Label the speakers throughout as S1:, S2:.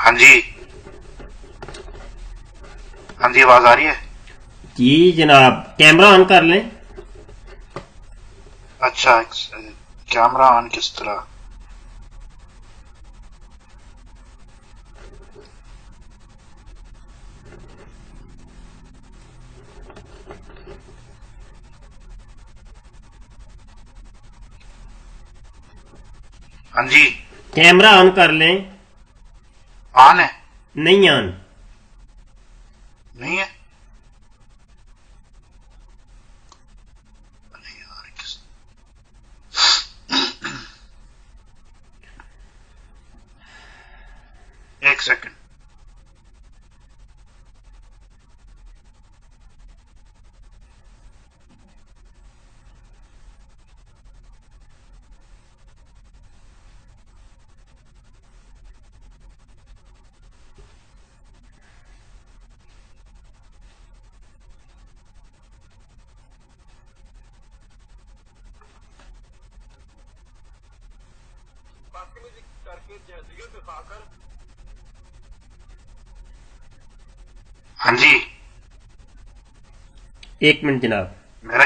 S1: ہاں جی ہاں جی آواز آ رہی ہے؟
S2: جی جناب کیمرہ آن کر لیں.
S1: اچھا کیمرہ آن کس طرح؟ ہاں جی
S2: کیمرہ آن کر لیں.
S1: آن ہے؟
S2: نہیں آن.
S1: نہیں ہے؟ ایک سیکنڈ. ہاں جی
S2: ایک منٹ جناب.
S1: میرا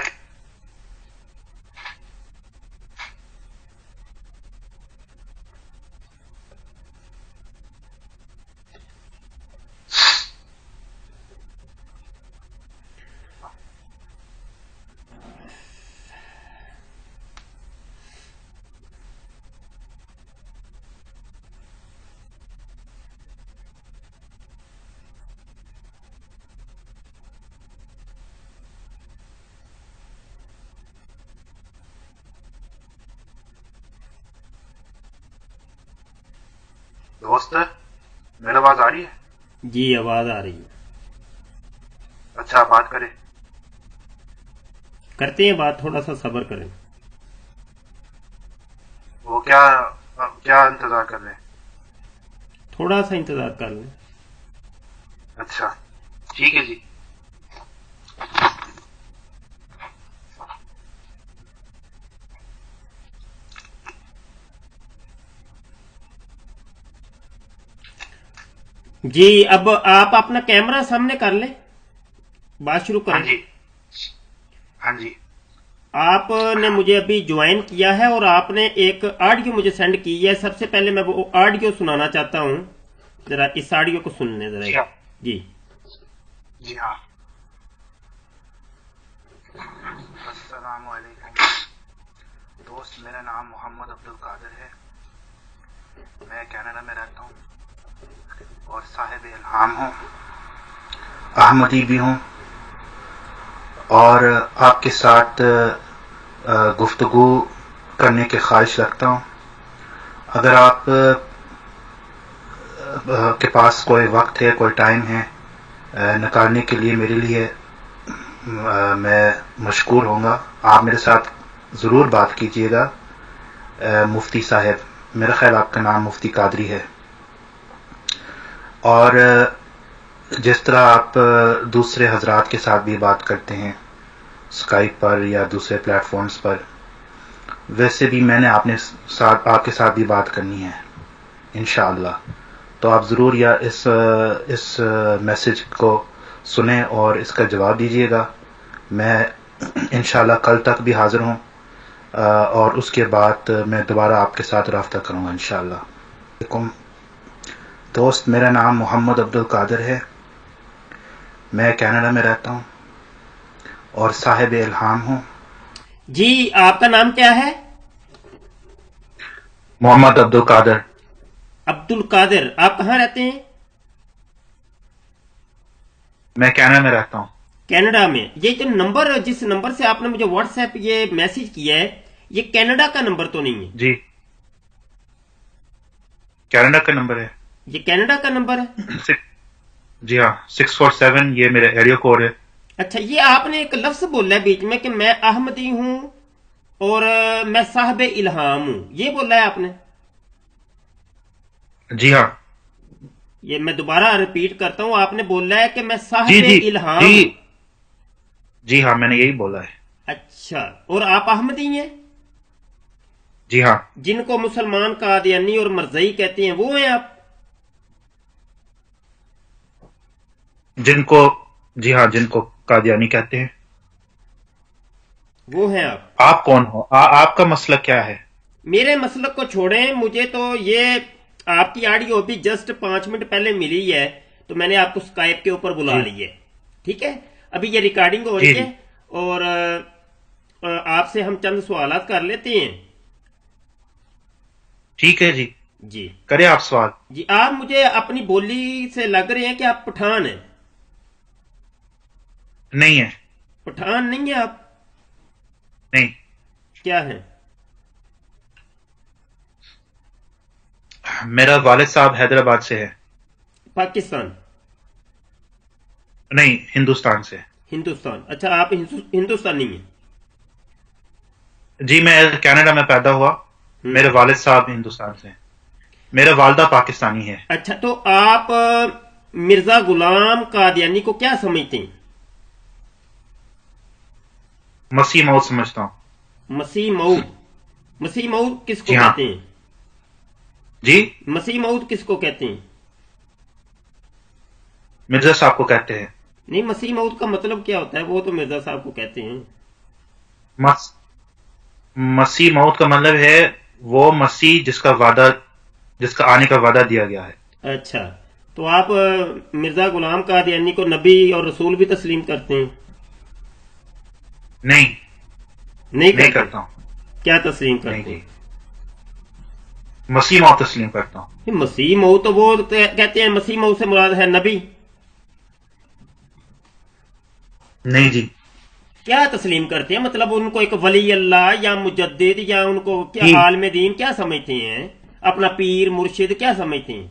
S1: دوست میرا آواز آ رہی ہے؟
S2: جی آواز آ رہی ہے.
S1: اچھا بات کریں.
S2: کرتے ہیں بات, تھوڑا سا صبر کریں.
S1: وہ کیا انتظار کر رہے ہیں؟
S2: تھوڑا سا انتظار کر لیں.
S1: اچھا ٹھیک ہے جی.
S2: جی اب آپ اپنا کیمرہ سامنے کر لیں, بات شروع
S1: ہاں
S2: کریں.
S1: جی ہاں جی
S2: آپ نے مجھے ابھی جوائن کیا ہے اور آپ نے ایک آڈیو مجھے سینڈ کی ہے. سب سے پہلے میں وہ آڈیو سنانا چاہتا ہوں, ذرا اس آڈیو کو سن لیں ذرا.
S1: جی ہاں
S2: جی
S1: جی ہاں. السلام علیکم دوست, میرا نام محمد عبد القادر ہے. میں کینیڈا میں رہتا ہوں اور صاحب الہام ہوں, احمدی بھی ہوں, اور آپ کے ساتھ گفتگو کرنے کی خواہش رکھتا ہوں. اگر آپ کے پاس کوئی وقت ہے, کوئی ٹائم ہے نکالنے کے لیے میرے لیے, میں مشکور ہوں گا. آپ میرے ساتھ ضرور بات کیجیے گا. مفتی صاحب, میرا خیال آپ کا نام مفتی قادری ہے. اور جس طرح آپ دوسرے حضرات کے ساتھ بھی بات کرتے ہیں اسکائپ پر یا دوسرے پلیٹ فارمز پر, ویسے بھی میں نے آپ کے ساتھ بھی بات کرنی ہے انشاءاللہ. تو آپ ضرور یا اس میسج کو سنیں اور اس کا جواب دیجیے گا. میں انشاءاللہ کل تک بھی حاضر ہوں, اور اس کے بعد میں دوبارہ آپ کے ساتھ رابطہ کروں گا انشاءاللہ. دوست میرا نام محمد عبد القادر ہے, میں کینیڈا میں رہتا ہوں اور صاحب الہام ہوں.
S2: جی آپ کا نام کیا ہے؟
S1: محمد عبد القادر.
S2: عبد القادر. آپ کہاں رہتے ہیں؟
S1: میں کینیڈا میں رہتا ہوں.
S2: کینیڈا میں. یہ جو نمبر, جس نمبر سے آپ نے مجھے واٹس ایپ یہ میسج کیا ہے, یہ کینیڈا کا نمبر تو نہیں ہے؟
S1: جی کینیڈا کا نمبر ہے.
S2: یہ کینیڈا کا نمبر ہے؟
S1: جی ہاں 647 یہ میرا ایریا کوڈ ہے.
S2: اچھا, یہ آپ نے ایک لفظ بولا ہے بیچ میں کہ میں احمدی ہوں اور میں صاحب الہام ہوں, یہ بولا ہے آپ نے؟
S1: جی ہاں.
S2: یہ میں دوبارہ ریپیٹ کرتا ہوں, آپ نے بولا ہے کہ میں صاحب
S1: جی
S2: الہام ہوں.
S1: جی ہاں میں نے یہی بولا ہے.
S2: اچھا, اور آپ احمدی ہیں؟
S1: جی ہاں.
S2: جن کو مسلمان قادیانی اور مرزائی کہتے ہیں وہ ہیں آپ؟
S1: جن کو جی ہاں جن کو قادیانی کہتے ہیں.
S2: وہ ہیں آپ.
S1: آپ کون ہو؟ آپ کا مسئلہ کیا ہے؟
S2: میرے مسلک کو چھوڑیں، مجھے تو یہ آپ کی آڈیو ابھی جسٹ 5 منٹ پہلے ملی ہے، تو میں نے آپ کو اسکائپ کے اوپر بلا
S1: جی
S2: لی ہے. ٹھیک ہے، ابھی یہ ریکارڈنگ ہو
S1: جی
S2: رہی
S1: جی
S2: ہے، اور آپ سے ہم چند سوالات کر لیتے ہیں.
S1: ٹھیک ہے جی،
S2: جی
S1: کریں آپ سوال.
S2: جی. آپ مجھے اپنی بولی سے لگ رہے ہیں کہ آپ پٹھان ہیں.
S1: نہیں ہے.
S2: پٹھان نہیں ہیں آپ؟
S1: نہیں.
S2: کیا ہیں؟
S1: میرا والد صاحب حیدرآباد سے ہے.
S2: پاکستان؟
S1: نہیں، ہندوستان سے.
S2: ہندوستان. اچھا، آپ ہندوستانی ہیں؟
S1: جی میں کینیڈا میں پیدا ہوا.
S2: ہوں.
S1: میرے والد صاحب ہندوستان سے ہیں. میرے والدہ پاکستانی ہے.
S2: اچھا، تو آپ مرزا غلام قادیانی کو کیا سمجھتے ہیں؟
S1: مسیح موعود سمجھتا ہوں.
S2: مسیح موعود؟ مسیح موعود کس کو
S1: جی ہاں.
S2: کہتے ہیں؟
S1: جی
S2: مسیح موعود کس کو کہتے ہیں؟
S1: مرزا صاحب کو کہتے ہیں.
S2: نہیں، مسیح موعود کا مطلب کیا ہوتا ہے؟ وہ تو مرزا صاحب کو کہتے ہیں.
S1: مسیح موعود کا مطلب ہے وہ مسیح جس کا آنے کا وعدہ دیا گیا ہے.
S2: اچھا، تو آپ مرزا غلام قادیانی کو نبی اور رسول بھی تسلیم کرتے ہیں؟
S1: نہیں،
S2: نہیں
S1: نہیں
S2: کرتے.
S1: کرتا ہوں.
S2: کیا تسلیم
S1: نہیں
S2: کرتے
S1: جی،
S2: ہیں؟
S1: مسیح موعود تسلیم کرتا ہوں.
S2: مسیح موعود تو وہ کہتے ہیں مسیح موعود سے مراد ہے نبی.
S1: نہیں جی.
S2: کیا تسلیم کرتے ہیں؟ مطلب ان کو ایک ولی اللہ یا مجدد، یا ان کو کیا
S1: جی
S2: عالم دین کیا سمجھتے ہیں؟ اپنا پیر مرشد کیا سمجھتے ہیں؟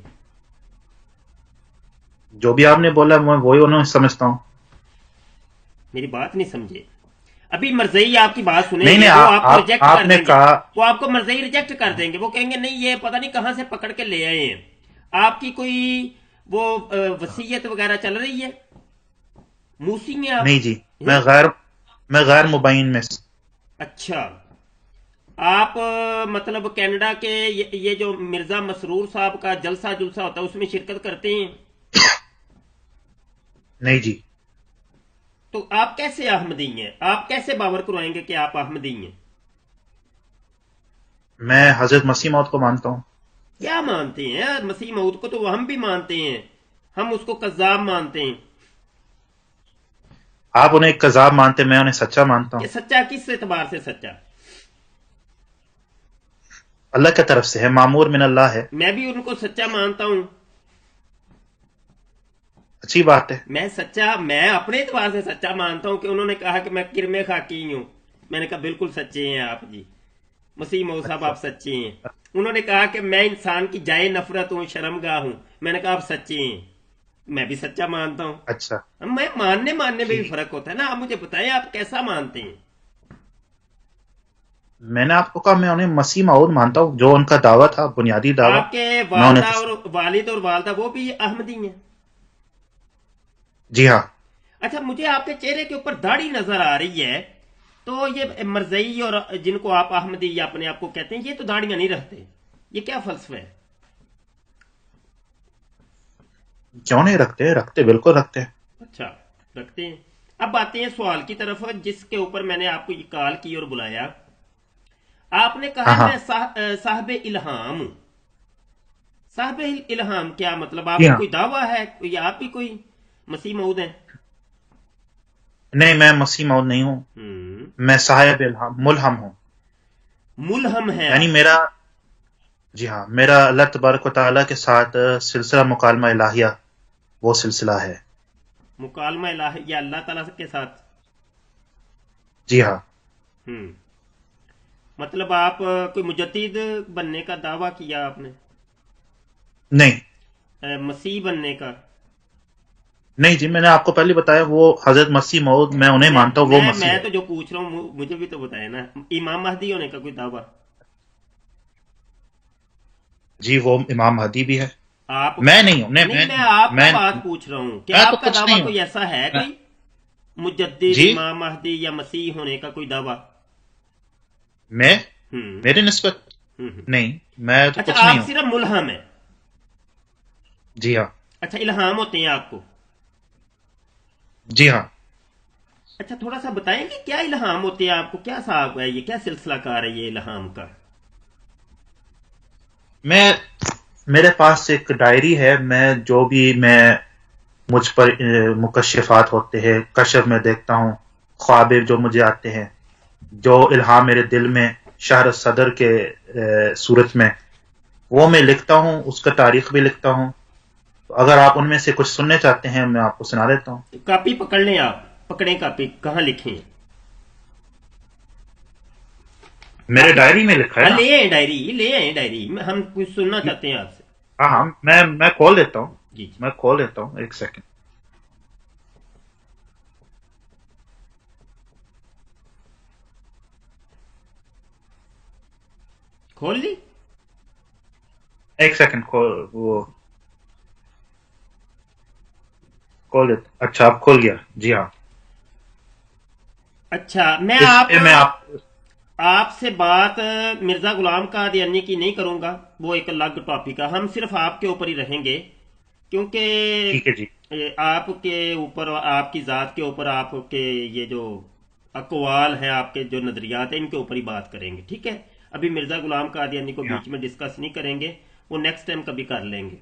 S1: جو بھی آپ نے بولا میں وہی انہوں سمجھتا ہوں.
S2: میری بات نہیں سمجھے. ابھی مرزئی آپ کی بات سنیں
S1: نہیں
S2: گے،
S1: نہیں،
S2: وہ آپ کو ریجیکٹ
S1: آپ
S2: کر
S1: نے
S2: دیں گے.
S1: کہا.
S2: وہ آپ کو مرزئی ریجیکٹ کر دیں گے. وہ کہیں گے نہیں، یہ پتہ نہیں کہاں سے پکڑ کے لے آئے ہیں. آپ کی کوئی وہ وصیت وغیرہ چل رہی ہے؟ موسی ہیں آپ؟
S1: نہیں جی، میں غیر مبین میں.
S2: اچھا، آپ مطلب کینیڈا کے یہ جو مرزا مسرور صاحب کا جلسہ ہوتا ہے اس میں شرکت کرتے ہیں؟
S1: نہیں جی.
S2: تو آپ کیسے احمدی ہیں؟ آپ کیسے باور کروائیں گے کہ آپ احمدی ہیں؟
S1: میں حضرت مسیح موعود کو مانتا ہوں.
S2: کیا مانتے ہیں؟ مسیح موعود کو تو ہم بھی مانتے ہیں، ہم اس کو کذاب مانتے ہیں.
S1: آپ انہیں ایک کذاب مانتے، میں انہیں سچا مانتا
S2: کہ
S1: ہوں.
S2: سچا کس اعتبار سے سچا؟
S1: اللہ کی طرف سے ہے، معمور من اللہ ہے.
S2: میں بھی ان کو سچا مانتا ہوں.
S1: اچھی بات ہے.
S2: میں اپنے اعتبار سے سچا مانتا ہوں کہ انہوں نے کہا کہ میں کرمے خاکی ہوں. میں نے کہا بالکل سچے ہیں آپ جی، مسیح موعود صاحب
S1: اچھا.
S2: آپ سچے ہیں. انہوں نے کہا کہ میں انسان کی جائے نفرت ہوں، شرمگاہ ہوں. میں نے کہا آپ سچے ہیں. میں بھی سچا مانتا ہوں.
S1: اچھا
S2: میں ماننے میں بھی
S1: ٹھیک.
S2: فرق ہوتا ہے نا. آپ مجھے بتائیں آپ کیسا مانتے ہیں؟
S1: میں نے آپ کو کہا میں انہیں مسیح موعود مانتا ہوں، جو ان کا دعویٰ تھا، بنیادی دعویٰ.
S2: آپ کے
S1: میں انہیں
S2: والدہ اور والد اور والدہ وہ بھی احمدی ہیں؟
S1: جی ہاں.
S2: اچھا، مجھے آپ کے چہرے کے اوپر داڑھی نظر آ رہی ہے، تو یہ مرزئی اور جن کو آپ احمدی یا اپنے آپ کو کہتے ہیں، یہ تو داڑیاں نہیں رکھتے. یہ کیا فلسفہ ہے؟
S1: کیوں نہیں رکھتے؟ رکھتے، بالکل رکھتے.
S2: اچھا، رکھتے ہیں. اب آتے ہیں سوال کی طرف جس کے اوپر میں نے آپ کو یہ کال کی اور بلایا. آپ نے کہا
S1: ہاں
S2: ہے
S1: ہاں.
S2: میں صاحب الہام ہوں. صاحب الہام کیا مطلب؟ آپ
S1: جی
S2: کا
S1: ہاں.
S2: کوئی دعویٰ ہے یا آپ بھی کوئی مسیح موعود ہیں؟
S1: نہیں، میں مسیح موعود نہیں ہوں. میں صاحب الہام، ملہم ہوں.
S2: ملہم ہیں
S1: یعنی
S2: آپ؟
S1: جی ہاں، میرا اللہ تبارک و تعالیٰ کے ساتھ سلسلہ مکالمہ الہیہ وہ سلسلہ ہے.
S2: مکالمہ الہیہ اللہ تعالیٰ کے ساتھ؟
S1: جی ہاں.
S2: مطلب آپ کوئی مجدد بننے کا دعویٰ کیا آپ نے؟
S1: نہیں.
S2: مسیح بننے کا؟
S1: نہیں جی، میں نے آپ کو پہلے بتایا وہ حضرت مسیح موعود، میں انہیں مانتا ہوں، وہ مسیح
S2: میں
S1: ہے.
S2: تو جو پوچھ رہا ہوں مجھے بھی تو بتائے نا. امام مہدی ہونے کا کوئی دعویٰ؟
S1: جی وہ امام مہدی بھی ہے.
S2: آپ
S1: میں نہیں ہوں.
S2: نہیں، میں آپ کا بات پوچھ رہا ہوں کہ
S1: میں تو
S2: آپ کا
S1: کچھ
S2: دعویٰ
S1: نہیں ہوں.
S2: کوئی ایسا ہے
S1: میں-
S2: کوئی مجدد
S1: جی
S2: امام مہدی یا مسیح ہونے کا کوئی دعویٰ؟
S1: میں
S2: ہوں
S1: میری نسبت
S2: ہوں ہوں.
S1: نہیں، میں تو
S2: اچھا،
S1: کچھ نہیں
S2: آپ
S1: ہوں.
S2: صرف ملہم ہیں؟
S1: جی ہاں.
S2: اچھا، الہام ہوتے ہیں آپ کو؟
S1: جی ہاں.
S2: اچھا تھوڑا سا بتائیں کہ کیا الہام ہوتے ہیں آپ کو، کیا صاحب ہے یہ، کیا سلسلہ کار ہے یہ الہام کا؟
S1: میں میرے پاس ایک ڈائری ہے. میں مجھ پر مکشفات ہوتے ہیں، کشف میں دیکھتا ہوں، خواب جو مجھے آتے ہیں، جو الہام میرے دل میں شہر صدر کے صورت میں، وہ میں لکھتا ہوں. اس کا تاریخ بھی لکھتا ہوں. اگر آپ ان میں سے کچھ سننے چاہتے ہیں میں آپ کو سنا دیتا ہوں.
S2: کاپی پکڑ لیں، آپ پکڑیں کاپی، کہاں لکھیں؟
S1: میرے
S2: کاپی،
S1: ڈائری میں لکھا ہے
S2: ہاں
S1: نا.
S2: لے آئیں ڈائری، لے آئیں ڈائری، ہم کچھ سننا چاہتے ہیں آپ سے.
S1: ہاں ہاں، میں کھول دیتا ہوں.
S2: جی جی،
S1: میں کھول دیتا ہوں، ایک سیکنڈ.
S2: کھول لی؟
S1: ایک سیکنڈ. وہ کھول دیتا ہوں. اچھا اب کھول گیا. جی ہاں.
S2: اچھا میں
S1: اس پہ میں
S2: آپ سے بات مرزا غلام قادیانی کی نہیں کروں گا، وہ ایک الگ ٹاپک ہے، ہم صرف آپ کے اوپر ہی رہیں گے، کیونکہ
S1: ٹھیک ہے جی.
S2: آپ کے اوپر، آپ کی ذات کے اوپر، آپ کے یہ جو اقوال ہیں، آپ کے جو نظریات ہیں، ان کے اوپر ہی بات کریں گے، ٹھیک ہے؟ ابھی مرزا غلام قادیانی کو
S1: جی ہاں.
S2: بیچ میں ڈسکس نہیں کریں گے، وہ نیکسٹ ٹائم کبھی کر لیں گے.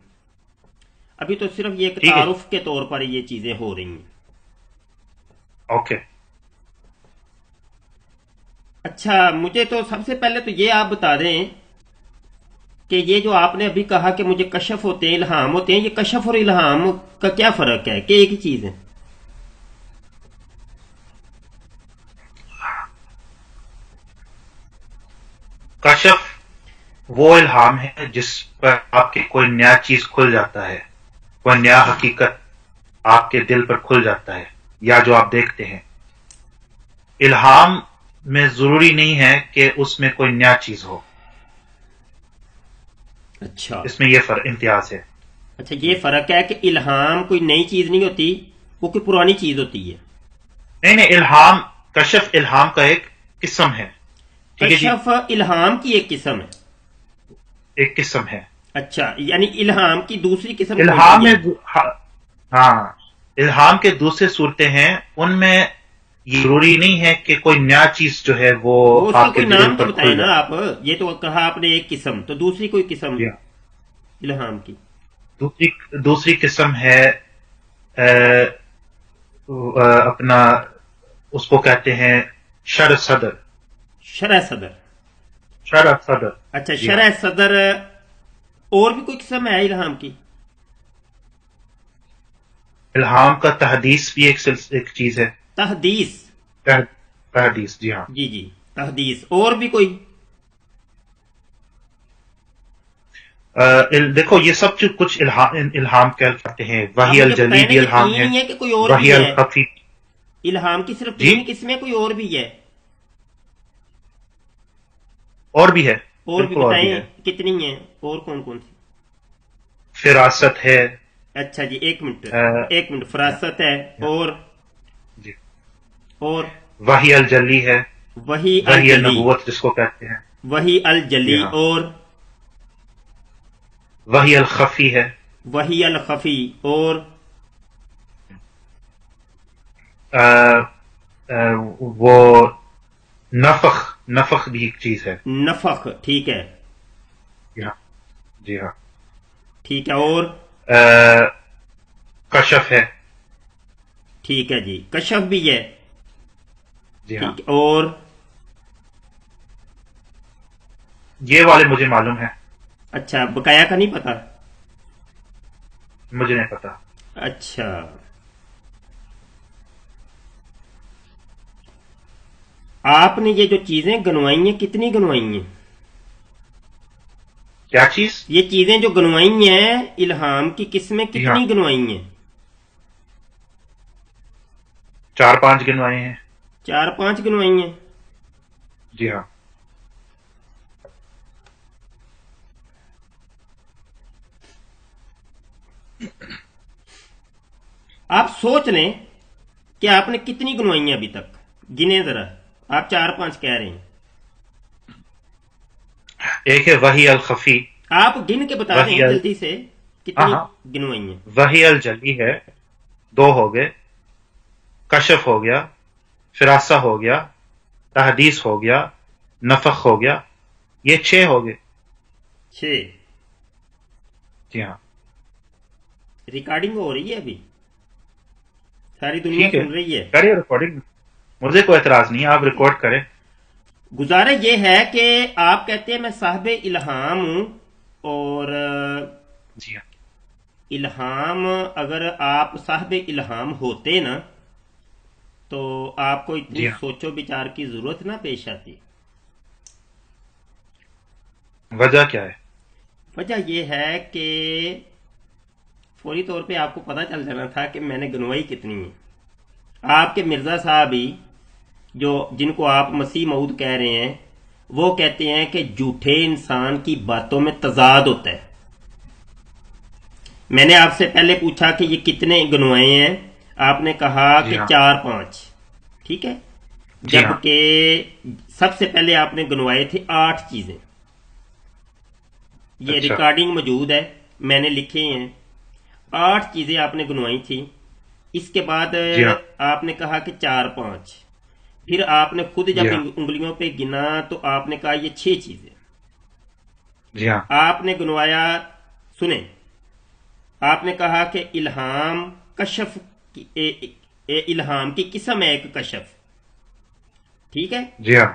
S2: ابھی تو صرف یہ ایک
S1: ٹھیک ہے جی.
S2: تعارف کے طور پر یہ چیزیں ہو رہی ہیں.
S1: اوکے.
S2: اچھا مجھے تو سب سے پہلے تو یہ آپ بتا دیں کہ یہ جو آپ نے ابھی کہا کہ مجھے کشف ہوتے ہیں، الہام ہوتے ہیں، یہ کشف اور الہام کا کیا فرق ہے، کہ ایک ہی چیز ہے؟
S1: کشف وہ الہام ہے جس پر آپ کے کوئی نیا چیز کھل جاتا ہے، کوئی نیا حقیقت آپ کے دل پر کھل جاتا ہے، یا جو آپ دیکھتے ہیں. الہام میں ضروری نہیں ہے کہ اس میں کوئی نیا چیز ہو.
S2: اچھا
S1: اس میں یہ امتیاز ہے.
S2: اچھا، یہ
S1: جی.
S2: فرق ہے کہ الہام کوئی نئی چیز نہیں ہوتی، وہ کوئی پرانی چیز ہوتی ہے.
S1: نہیں نہیں، کشف الہام کا ایک قسم ہے. ٹھیک ہے جی.
S2: کشف الہام کی ایک قسم ہے.
S1: ایک قسم ہے.
S2: اچھا یعنی الہام کی دوسری قسم کون
S1: الہام
S2: سی
S1: میں
S2: ہے؟
S1: ہاں، الہام کے دوسرے صورتیں ہیں، ان میں یہ ضروری نہیں ہے کہ کوئی نیا چیز جو ہے وہ
S2: وہ اس کا
S1: آپ کے
S2: کوئی
S1: دل
S2: نام تو
S1: پر
S2: بتائے
S1: کھل
S2: نا
S1: جائے.
S2: آپ، یہ تو کہا آپ نے ایک قسم، تو دوسری کوئی قسم
S1: جی ہاں.
S2: الہام کی؟
S1: دوسری قسم ہے اپنا، اس کو کہتے ہیں شرع صدر.
S2: شرح صدر.
S1: شرع صدر.
S2: اچھا
S1: جی ہاں.
S2: شرح صدر، اور بھی کوئی قسم ہے الہام کی؟
S1: الہام کا تحدیث بھی ایک چیز ہے.
S2: تحدیث.
S1: تحدیث. جی ہاں.
S2: جی جی تحدیث، اور بھی کوئی؟
S1: دیکھو یہ سب کچھ الہام کہتے ہیں.
S2: آپ
S1: وحی
S2: مجھے
S1: الجلی
S2: بتائیں نا،
S1: بھی
S2: یہ
S1: الہام
S2: تین
S1: ہے،
S2: ہی ہے کہ کوئی اور
S1: وحی
S2: بھی ہے؟
S1: الخفی.
S2: الہام کی صرف
S1: جی،
S2: تین قسمیں، کوئی اور بھی ہے؟
S1: اور بھی ہے.
S2: اور بھی
S1: بالکل اور بھی
S2: بتائیں
S1: ہے.
S2: کتنی ہیں، اور کون کون سی؟
S1: فراست ہے.
S2: اچھا جی، ایک منٹ
S1: آ،
S2: ایک منٹ، فراست ہے، اور
S1: جی.
S2: اور
S1: وحی الجلی ہے.
S2: وہی
S1: وحی
S2: الجلی.
S1: النبوت جس کو کہتے ہیں.
S2: وہی
S1: جی
S2: الجلی،
S1: ہاں.
S2: اور
S1: وحی الخفی ہے.
S2: وہی الخفی، اور
S1: آ، آ، وہ نفخ بھی ایک چیز ہے.
S2: نفخ، ٹھیک ہے.
S1: جی ہاں. جی ہاں.
S2: ٹھیک ہے، اور
S1: آ، کشف ہے.
S2: ٹھیک ہے جی، کشف بھی ہے.
S1: جی ہاں.
S2: ٹھیک ہے، اور
S1: یہ والے مجھے معلوم ہے.
S2: اچھا بقایا کا نہیں پتا؟
S1: مجھے نہیں پتا.
S2: اچھا آپ نے یہ جو چیزیں گنوائی ہیں، کتنی گنوائی ہیں؟
S1: کیا چیز؟
S2: یہ چیزیں جو گنوائی ہیں الہام کی قسمیں
S1: جی ہاں.
S2: کتنی گنوائی ہیں؟
S1: 4-5 گنوائے ہیں.
S2: 4-5 گنوائی ہیں.
S1: جی ہاں.
S2: آپ سوچ لیں کہ آپ نے کتنی گنوائی ہیں ابھی تک، گنے ذرا. آپ 4-5 کہہ رہے ہیں،
S1: ایک ہے وحی الخفی.
S2: آپ گن کے بتا دیں جلدی سے
S1: ہاں
S2: کتنی
S1: ہاں،
S2: گنوائی ہیں.
S1: وحی الجلی ہے، 2 ہو گئے. کشف ہو گیا، فراسہ ہو گیا، تحدیث ہو گیا، نفخ ہو گیا، یہ 6 ہو گئے.
S2: 6.
S1: جی ہاں.
S2: ریکارڈنگ ہو رہی ہے ابھی، ساری دنیا
S1: ٹھیک ہے،
S2: سن رہی ہے.
S1: کریے ریکارڈنگ، مجھے کوئی اعتراض نہیں ہے، آپ ریکارڈ کریں.
S2: گزارش یہ ہے کہ آپ کہتے ہیں میں صاحب الہام ہوں، اور
S1: جی ہاں.
S2: الہام، اگر آپ صاحب الہام ہوتے نا تو آپ کو اتنی
S1: جی ہاں.
S2: سوچو بچار کی ضرورت نہ پیش آتی.
S1: وجہ کیا ہے؟
S2: وجہ یہ ہے کہ فوری طور پہ آپ کو پتہ چل جانا تھا کہ میں نے گنوائی کتنی ہے. آپ کے مرزا صاحب ہی جو جن کو آپ مسیح موعود کہہ رہے ہیں، وہ کہتے ہیں کہ جھوٹے انسان کی باتوں میں تضاد ہوتا ہے. میں نے آپ سے پہلے پوچھا کہ یہ کتنے گنوائے ہیں، آپ نے کہا
S1: جی
S2: کہ
S1: ہاں.
S2: 4-5. ٹھیک ہے،
S1: جی ہاں.
S2: جبکہ سب سے پہلے آپ نے گنوائے تھے 8 چیزیں. یہ
S1: اچھا.
S2: ریکارڈنگ موجود ہے، میں نے لکھے ہیں. 8 چیزیں آپ نے گنوائی تھی. اس کے بعد
S1: جی ہاں.
S2: آپ نے کہا کہ 4-5. پھر آپ نے خود
S1: جی
S2: جب
S1: ہاں.
S2: انگلیوں پہ گنا تو آپ نے کہا یہ 6 چیزیں.
S1: جی ہاں.
S2: آپ نے گنوایا، سنیں، آپ نے کہا کہ الہام کشف الہام کی قسم ہے ایک کشف. ٹھیک ہے.
S1: جی ہاں.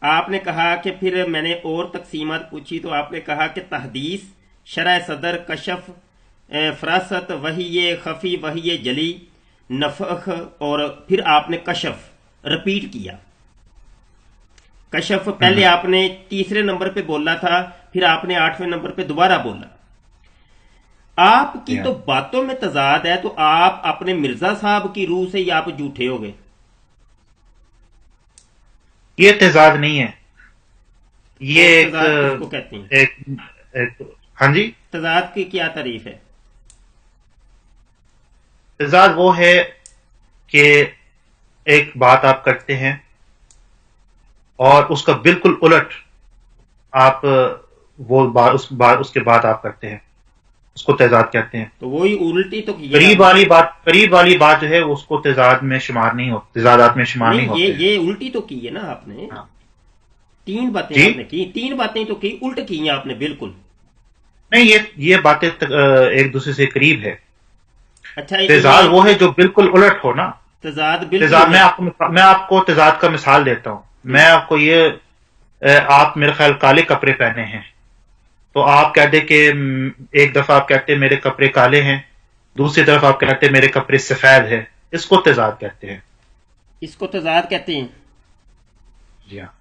S2: آپ نے کہا کہ پھر میں نے اور تقسیمات پوچھی تو آپ نے کہا کہ تحدیث، شرح صدر، کشف، فراست، وحی خفی، وحی جلی، نفخ، اور پھر آپ نے کشف رپیٹ کیا. کشف پہلے آپ نے تیسرے نمبر پہ بولا تھا، پھر آپ نے 8ویں نمبر پہ دوبارہ بولا. آپ کی
S1: جی ہاں.
S2: تو باتوں میں تضاد ہے، تو آپ اپنے مرزا صاحب کی روح سے ہی آپ جھوٹے ہو گئے.
S1: یہ تضاد نہیں ہے، یہ
S2: اور
S1: ایک
S2: تضاد کس کو کہتے ہیں؟
S1: ایک ہاں جی.
S2: تضاد کی کیا تعریف ہے؟
S1: تضاد وہ ہے کہ ایک بات آپ کرتے ہیں اور اس کا بالکل الٹ آپ وہ بات اس کے بعد آپ کرتے ہیں، اس کو تضاد کہتے ہیں.
S2: تو وہی الٹی تو کی ہے
S1: قریب
S2: آپ نے.
S1: والی بات جو ہے اس کو تضاد میں شمار نہیں ہوتی، تضادات میں شمار نہیں
S2: نہیں،
S1: ہوتے ہیں.
S2: یہ الٹی تو کی ہے نا آپ نے.
S1: ہاں.
S2: 3 باتیں
S1: جی
S2: آپ نے کی، 3 باتیں تو کی، الٹ کی ہیں آپ نے بالکل.
S1: نہیں، یہ باتیں ایک دوسرے سے قریب ہے.
S2: اچھا،
S1: تضاد
S2: یہ
S1: وہ ہے جو بالکل الٹ ہو نا.
S2: تضاد بالکل
S1: تضاد
S2: الٹ.
S1: میں آپ کو تضاد کا مثال دیتا ہوں. میں آپ کو آپ میرے خیال کالے کپڑے پہنے ہیں، تو آپ کہتے کہ ایک دفعہ آپ کہتے میرے کپڑے کالے ہیں، دوسری طرف آپ کہتے میرے کپڑے سفید ہیں. اس کو تضاد کہتے ہیں.
S2: اس کو تضاد کہتے ہیں.
S1: جی ہاں.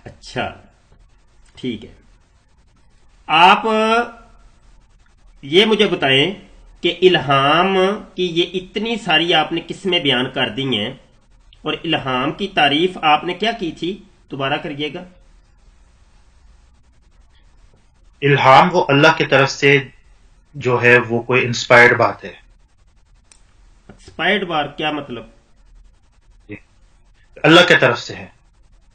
S2: اچھا ٹھیک ہے. آپ یہ مجھے بتائیں کہ الہام کی یہ اتنی ساری آپ نے قسمیں بیان کر دی ہیں، اور الہام کی تعریف آپ نے کیا کی تھی؟ دوبارہ کریے گا.
S1: الہام وہ اللہ کی طرف سے جو ہے وہ کوئی انسپائرڈ بات ہے.
S2: ایکسپائرڈ بار کیا مطلب؟
S1: جی. اللہ کی طرف سے ہے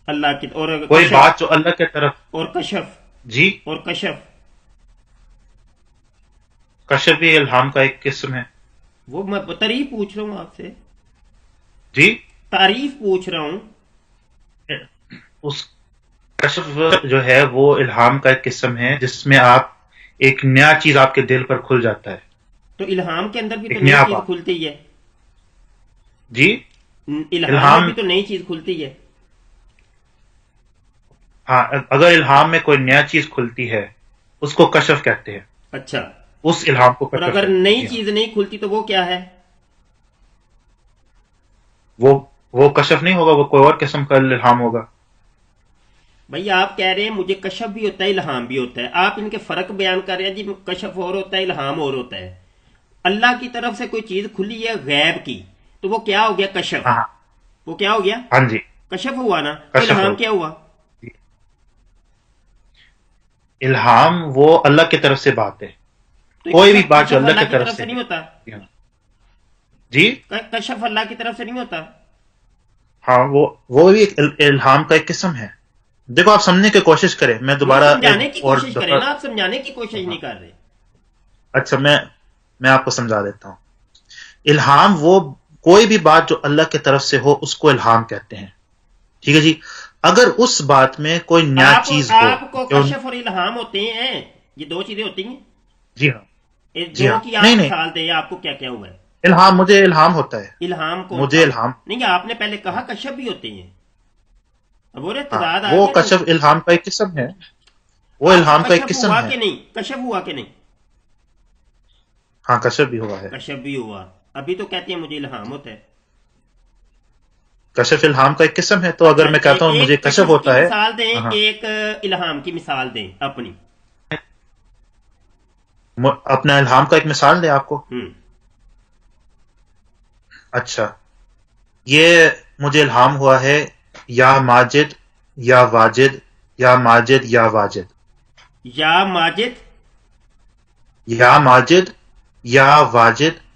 S2: اللہ کی، اور
S1: کوئی
S2: کشف،
S1: بات جو اللہ کی طرف.
S2: اور کشف،
S1: جی.
S2: اور کشف
S1: کشف بھی الہام کا ایک قسم ہے.
S2: وہ میں تعریف پوچھ رہا ہوں آپ سے،
S1: جی.
S2: تعریف پوچھ رہا ہوں.
S1: اس کشف جو ہے وہ الہام کا ایک قسم ہے جس میں آپ ایک نیا چیز آپ کے دل پر کھل جاتا ہے.
S2: تو الہام کے اندر بھی تو
S1: ایک
S2: نئی
S1: نیا
S2: چیز
S1: بات.
S2: کھلتی ہے.
S1: جی.
S2: الہام میں بھی تو نئی چیز کھلتی ہے.
S1: ہاں، اگر الہام میں کوئی نیا چیز کھلتی ہے اس کو کشف کہتے ہیں.
S2: اچھا،
S1: اس الہام کو
S2: اور
S1: کشف
S2: اگر
S1: کہتے ہیں.
S2: نئی
S1: جی ہاں.
S2: چیز نہیں کھلتی تو وہ کیا ہے؟
S1: وہ کشف نہیں ہوگا، وہ کوئی اور قسم کا الہام ہوگا.
S2: بھائی آپ کہہ رہے ہیں مجھے کشف بھی ہوتا ہے، الہام بھی ہوتا ہے. آپ ان کے فرق بیان کر رہے ہیں. جی کشف اور ہوتا ہے، الہام اور ہوتا ہے. اللہ کی طرف سے کوئی چیز کھلی ہے غیب کی، تو وہ کیا ہو گیا؟ کشف.
S1: ہاں.
S2: وہ کیا ہو گیا؟
S1: ہاں جی.
S2: کشف ہوا نا. تو
S1: کشف
S2: الہام
S1: ہوگا.
S2: کیا ہوا؟
S1: جی. الہام وہ اللہ کی طرف سے بات ہے.
S2: تو
S1: کوئی بھی بات جو
S2: کشف
S1: اللہ
S2: اللہ
S1: کی
S2: کی
S1: طرف
S2: طرف
S1: سے
S2: سے نہیں ہوتا.
S1: ہے. جی.
S2: کشف اللہ کی طرف سے نہیں ہوتا.
S1: ہاں، وہ بھی ایک الہام کا ایک قسم ہے. دیکھو آپ سمجھنے کی کوشش کریں، میں
S2: نہیں،
S1: دوبارہ ایک
S2: سمجھانے کی
S1: اور
S2: کوشش کریں
S1: دفعہ.
S2: نا. آپ سمجھانے کی کوشش نہیں کر رہے.
S1: اچھا، میں میں آپ کو سمجھا دیتا ہوں. الہام وہ کوئی بھی بات جو اللہ کی طرف سے ہو اس کو الہام کہتے ہیں. ٹھیک ہے جی. اگر اس بات میں کوئی نیا چیز ہو.
S2: آپ کو کشف اور الہام ہوتے ہیں، یہ دو چیزیں ہوتی ہیں.
S1: جی ہاں. جی
S2: دو
S1: ہاں.
S2: کی آپ
S1: نہیں نہیں،
S2: مثال دیں، آپ کو کیا کیا ہوا ہے؟
S1: الہام مجھے الہام ہوتا ہے.
S2: الہام کون
S1: مجھے
S2: سا؟
S1: الہام،
S2: نہیں، آپ نے پہلے کہا کشف بھی ہوتے ہیں. اب وہ
S1: ہاں
S2: تضاد آ
S1: وہ
S2: گیا. تو
S1: کشف الہام کا ایک قسم ہے. وہ
S2: آپ کو
S1: الہام کا ایک
S2: کشف
S1: قسم
S2: ہوا
S1: ہے.
S2: کہ نہیں؟ کشف ہوا کہ نہیں؟
S1: ہاں کشف بھی ہوا ہے.
S2: کشف بھی ہوا. ابھی تو کہتے ہیں مجھے الہام ہوتا ہے.
S1: کشف الہام کا ایک قسم ہے. تو
S2: اچھا،
S1: اگر میں کہتا ہوں مجھے
S2: ایک
S1: کشف
S2: کشف کی
S1: ہوتا ہے.
S2: مثال دیں،
S1: ہاں
S2: ایک الہام کی مثال دیں اپنی.
S1: اپنا الہام کا ایک مثال دیں آپ کو.
S2: ہوں.
S1: اچھا، یہ مجھے الہام ہوا ہے یا ماجد یا واجد یا ماجد یا واجد.
S2: یا ماجد.
S1: یا ماجد یا واجد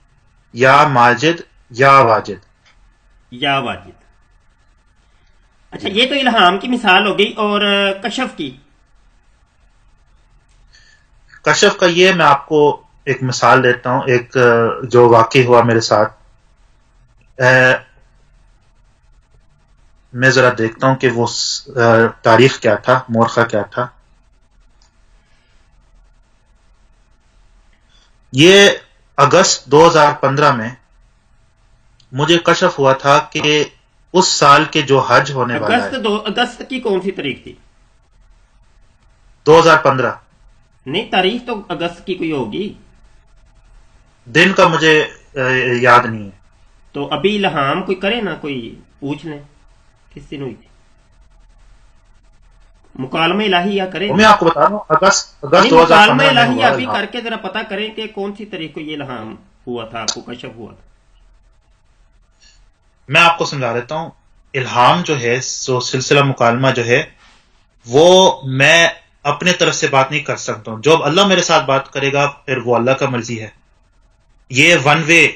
S1: یا ماجد یا واجد.
S2: یا واجد. اچھا،
S1: جی.
S2: یہ تو الہام کی مثال ہو گئی. اور کشف کی؟
S1: کشف کا یہ میں آپ کو ایک مثال دیتا ہوں، ایک جو واقع ہوا میرے ساتھ. میں ذرا دیکھتا ہوں کہ وہ تاریخ کیا تھا، مورخہ کیا تھا. یہ اگست 2015 میں مجھے کشف ہوا تھا کہ اس سال کے جو حج ہونے والا ہے.
S2: اگست کی کون سی تاریخ تھی؟
S1: 2015.
S2: نہیں، تاریخ تو اگست کی کوئی ہوگی.
S1: دن کا مجھے یاد نہیں ہے.
S2: تو ابھی الہام کوئی کرے نا، کوئی پوچھ لیں کس دن ہوئی تھی. مکالمہ الہیہ کریں.
S1: وہ میں آپ کو بتا رہا ہوں اگست
S2: نہیں، مکالمہ
S1: 2015 میں
S2: الہیہ
S1: ہوا
S2: ابھی
S1: الہام.
S2: کر کے ذرا پتہ کریں کہ کون سی تاریخ کو یہ الہام ہوا تھا، آپ کو کشف ہوا تھا.
S1: میں آپ کو سمجھا دیتا ہوں. الہام جو ہے، سو سلسلہ مکالمہ جو ہے، وہ میں اپنے طرف سے بات نہیں کر سکتا ہوں. جو اللہ میرے ساتھ بات کرے گا پھر وہ اللہ کا مرضی ہے. یہ ون وے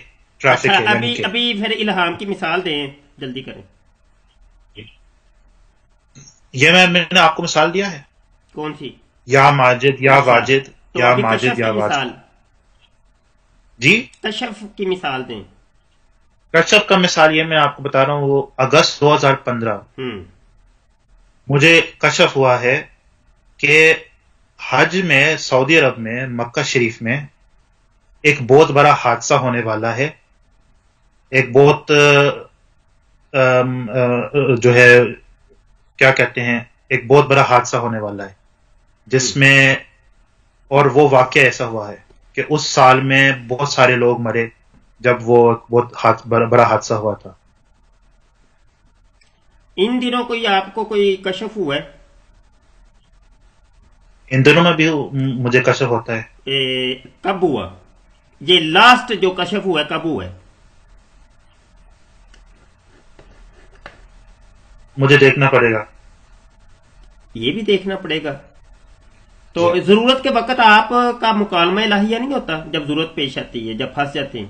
S1: ٹریفک
S2: اچھا،
S1: ہے. یعنی کہ
S2: ابھی پھر الہام کی مثال دیں، جلدی کریں.
S1: یہ میں نے آپ کو مثال دیا ہے،
S2: کون سی؟
S1: یا ماجد یا
S2: اچھا،
S1: واجد
S2: تو
S1: یا
S2: ابھی
S1: ماجد
S2: کشف
S1: یا
S2: کی
S1: واجد.
S2: مثال.
S1: جی.
S2: کشف کی مثال دیں.
S1: کشف کا مثال یہ میں آپ کو بتا رہا ہوں، وہ اگست 2015
S2: ہوں.
S1: مجھے کشف ہوا ہے کہ حج میں سعودی عرب میں مکہ شریف میں ایک بہت بڑا حادثہ ہونے والا ہے. ایک بہت جو ہے کیا کہتے ہیں، ایک بہت بڑا حادثہ ہونے والا ہے جس میں، اور وہ واقعہ ایسا ہوا ہے کہ اس سال میں بہت سارے لوگ مرے جب وہ بہت بڑا حادثہ ہوا تھا.
S2: ان دنوں کوئی آپ کو کوئی کشف ہوا ہے؟
S1: ان دنوں میں بھی مجھے کشف ہوتا ہے.
S2: کب ہوا یہ لاسٹ جو کشف ہوا ہے؟ کب ہوا ہے؟
S1: مجھے دیکھنا پڑے گا.
S2: یہ بھی دیکھنا پڑے گا. تو
S1: جی.
S2: ضرورت کے وقت آپ کا مکالمہ الہیہ نہیں ہوتا جب ضرورت پیش آتی ہے، جب پھنس جاتے ہیں؟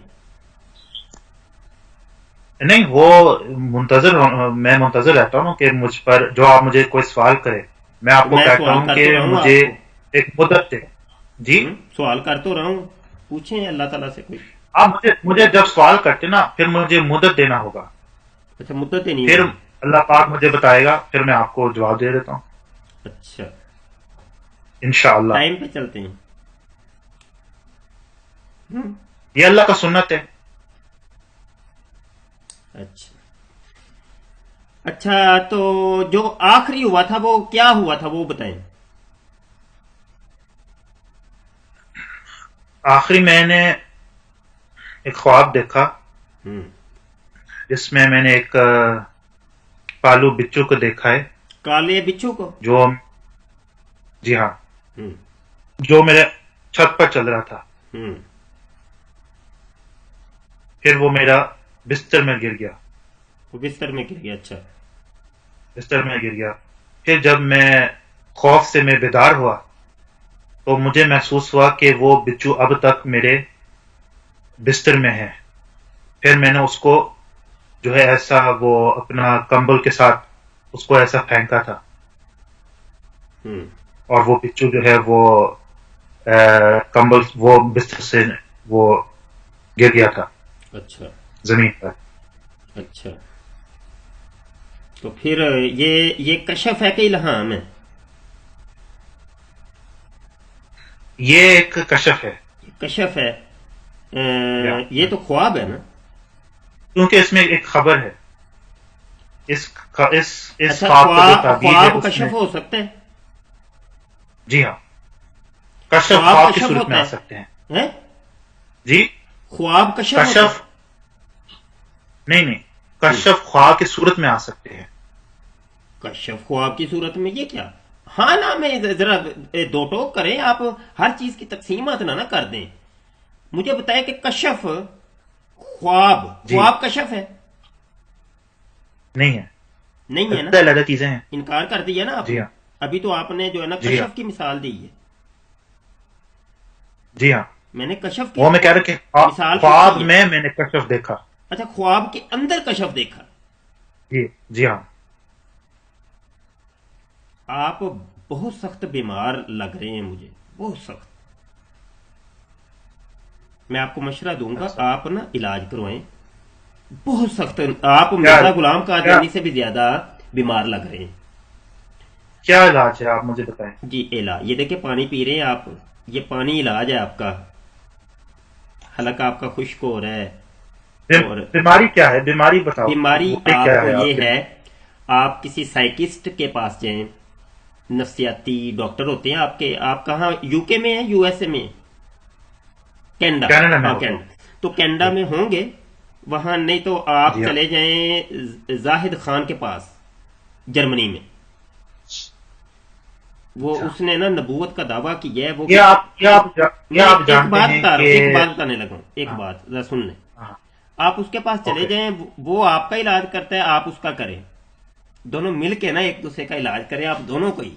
S1: نہیں، وہ میں منتظر رہتا ہوں کہ مجھ پر جو آپ مجھے کوئی سوال کرے میں آپ کو
S2: میں
S1: کہتا
S2: سوال
S1: ہوں
S2: کر
S1: کہ
S2: تو رہا ہوں
S1: مجھے
S2: آپ کو.
S1: ایک مدت دے. جی.
S2: سوال کر تو رہا ہوں، پوچھیں اللہ تعالیٰ سے کوئی.
S1: آپ مجھے جب سوال کرتے نا پھر مجھے مدت دینا ہوگا.
S2: اچھا، مدت نہیں
S1: پھر
S2: ہوگی.
S1: اللہ پاک مجھے بتائے گا، پھر میں آپ کو جواب دے دیتا ہوں
S2: اچھا،
S1: انشاءاللہ.
S2: ٹائم پہ چلتے ہیں.
S1: یہ اللہ کا سنت ہے.
S2: اچھا اچھا، تو جو آخری ہوا تھا وہ کیا ہوا تھا وہ بتائیں.
S1: آخری میں نے ایک خواب دیکھا
S2: ہوں.
S1: جس میں نے ایک پالو بچو کو دیکھا ہے.
S2: کالے بچھو کو؟
S1: جو، جی ہاں،
S2: ہوں.
S1: جو میرے چھت پر چل رہا تھا.
S2: ہوں.
S1: پھر وہ میرا بستر میں گر گیا.
S2: وہ بستر میں گر گیا؟ اچھا.
S1: بستر میں گر گیا. پھر جب میں خوف سے میں بیدار ہوا تو مجھے محسوس ہوا کہ وہ بچو اب تک میرے بستر میں ہے. پھر میں نے اس کو جو ہے ایسا وہ اپنا کمبل کے ساتھ اس کو ایسا پھینکا تھا اور وہ بچو جو ہے وہ کمبل وہ بستر سے وہ گر گیا تھا
S2: اچھا
S1: زمین پر.
S2: اچھا. تو پھر یہ کشف ہے کہ الہام ہے؟
S1: یہ ایک کشف ہے.
S2: کشف ہے. یہ تو خواب ہے نا؟
S1: کیونکہ اس میں ایک خبر ہے. اس
S2: اچھا،
S1: خواب کا جو تعبیر ہے
S2: خواب
S1: اس
S2: کشف
S1: میں.
S2: ہو سکتے ہیں؟
S1: جی ہاں، کشف
S2: خواب
S1: خواب کی
S2: کشف
S1: صورت
S2: ہوتا
S1: میں آ
S2: ہے؟
S1: سکتے ہیں.
S2: ہیں؟
S1: جی
S2: خواب کشف ہوتا
S1: کشف نہیں، کشف خواب کی صورت میں آ سکتے ہیں.
S2: ہے؟ کشف خواب کی صورت میں، یہ کیا؟ ہاں نا، میں ذرا دو ٹوک کریں، آپ ہر چیز کی تقسیمات نہ کر دیں. مجھے بتائیں کہ کشف خواب
S1: جی
S2: کشف ہے؟
S1: نہیں ہے،
S2: نہیں ہے نا؟
S1: علیحدہ چیزیں ہیں.
S2: انکار کر دیا نا آپ
S1: جی
S2: نے.
S1: ہاں.
S2: ابھی تو آپ نے جو ہے نا
S1: جی ہاں.
S2: کشف کی مثال دی ہے.
S1: جی ہاں،
S2: میں نے کشف کی
S1: وہ میں کہہ رہا کہ
S2: مثال
S1: خواب
S2: پوچھی ہے.
S1: میں نے کشف دیکھا.
S2: اچھا، خواب کے اندر کشف دیکھا.
S1: جی ہاں.
S2: آپ بہت سخت بیمار لگ رہے ہیں مجھے، بہت سخت. میں آپ کو مشورہ دوں گا،
S1: اچھا.
S2: آپ نا علاج کروائیں. بہت سخت، آپ مرزا غلام قادیانی سے بھی زیادہ بیمار لگ رہے ہیں.
S1: کیا علاج ہے آپ مجھے بتائیں.
S2: جی علاج، یہ دیکھیں پانی پی رہے ہیں آپ، یہ پانی علاج ہے آپ کا. حلقہ آپ کا خشک ہو رہا ہے. اور
S1: بیماری کیا ہے؟ بیماری بتاؤ.
S2: بیماری
S1: کیا
S2: آپ کو
S1: ہے
S2: یہ
S1: آپ
S2: ہے، آپ کسی سائیکسٹ کے پاس جائیں. نفسیاتی ڈاکٹر ہوتے ہیں آپ کے. آپ کہاں، یو کے میں ہیں، یو ایس اے میں؟ کینیڈا.
S1: کینیڈا میں
S2: ہاں
S1: ہوتا ہوں.
S2: کینیڈا. تو کینیڈا میں ہوں گے وہاں، نہیں تو آپ
S1: جی ہاں.
S2: چلے جائیں زاہد خان کے پاس جرمنی میں. وہ اس نے نا نبوت کا دعویٰ کیا ہے. وہ
S1: آپ
S2: ایک
S1: جانتے
S2: بات
S1: ہیں
S2: بتا رہا ہوں،
S1: کہ
S2: ایک بات بتانے لگا ہوں، ایک
S1: ہاں.
S2: بات ذرا سن لیں.
S1: ہاں.
S2: آپ اس کے پاس چلے
S1: اوکے.
S2: جائیں، وہ آپ کا علاج کرتا ہے، آپ اس کا کریں. دونوں مل کے نا ایک دوسرے کا علاج کریں. آپ دونوں کو ہی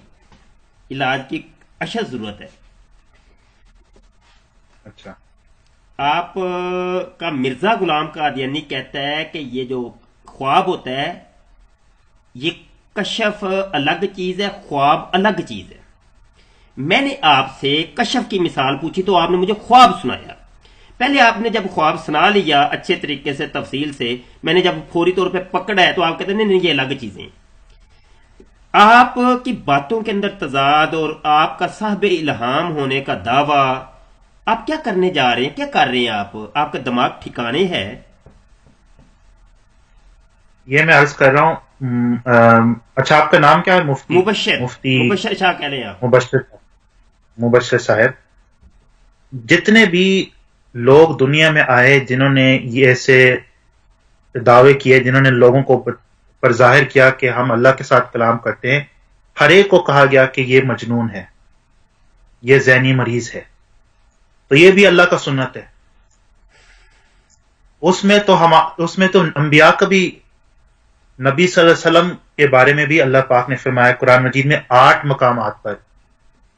S2: علاج کی اشد ضرورت ہے.
S1: اچھا.
S2: آپ کا مرزا غلام قادیانی کہتا ہے کہ یہ جو خواب ہوتا ہے، یہ کشف الگ چیز ہے، خواب الگ چیز ہے. میں نے آپ سے کشف کی مثال پوچھی تو آپ نے مجھے خواب سنایا. پہلے آپ نے جب خواب سنا لیا اچھے طریقے سے، تفصیل سے، میں نے جب فوری طور پہ پکڑا ہے تو آپ کہتے ہیں نہیں یہ الگ چیزیں. آپ کی باتوں کے اندر تضاد اور آپ کا صاحب الہام ہونے کا دعویٰ، آپ کیا کرنے جا رہے ہیں؟ کیا کر رہے ہیں آپ کا دماغ ٹھکانے ہے؟
S1: یہ میں عرض کر رہا ہوں. اچھا، آپ کا نام کیا ہے؟
S2: مبشر شاہ کہہ رہے ہیں آپ؟
S1: مبشر صاحب. جتنے بھی لوگ دنیا میں آئے جنہوں نے یہ ایسے دعوے کیے، جنہوں نے لوگوں کو پر ظاہر کیا کہ ہم اللہ کے ساتھ کلام کرتے ہیں، ہر ایک کو کہا گیا کہ یہ مجنون ہے، یہ ذہنی مریض ہے. تو یہ بھی اللہ کا سنت ہے. اس میں تو انبیاء کا بھی، نبی صلی اللہ علیہ وسلم کے بارے میں بھی اللہ پاک نے فرمایا قرآن مجید میں 8 مقامات پر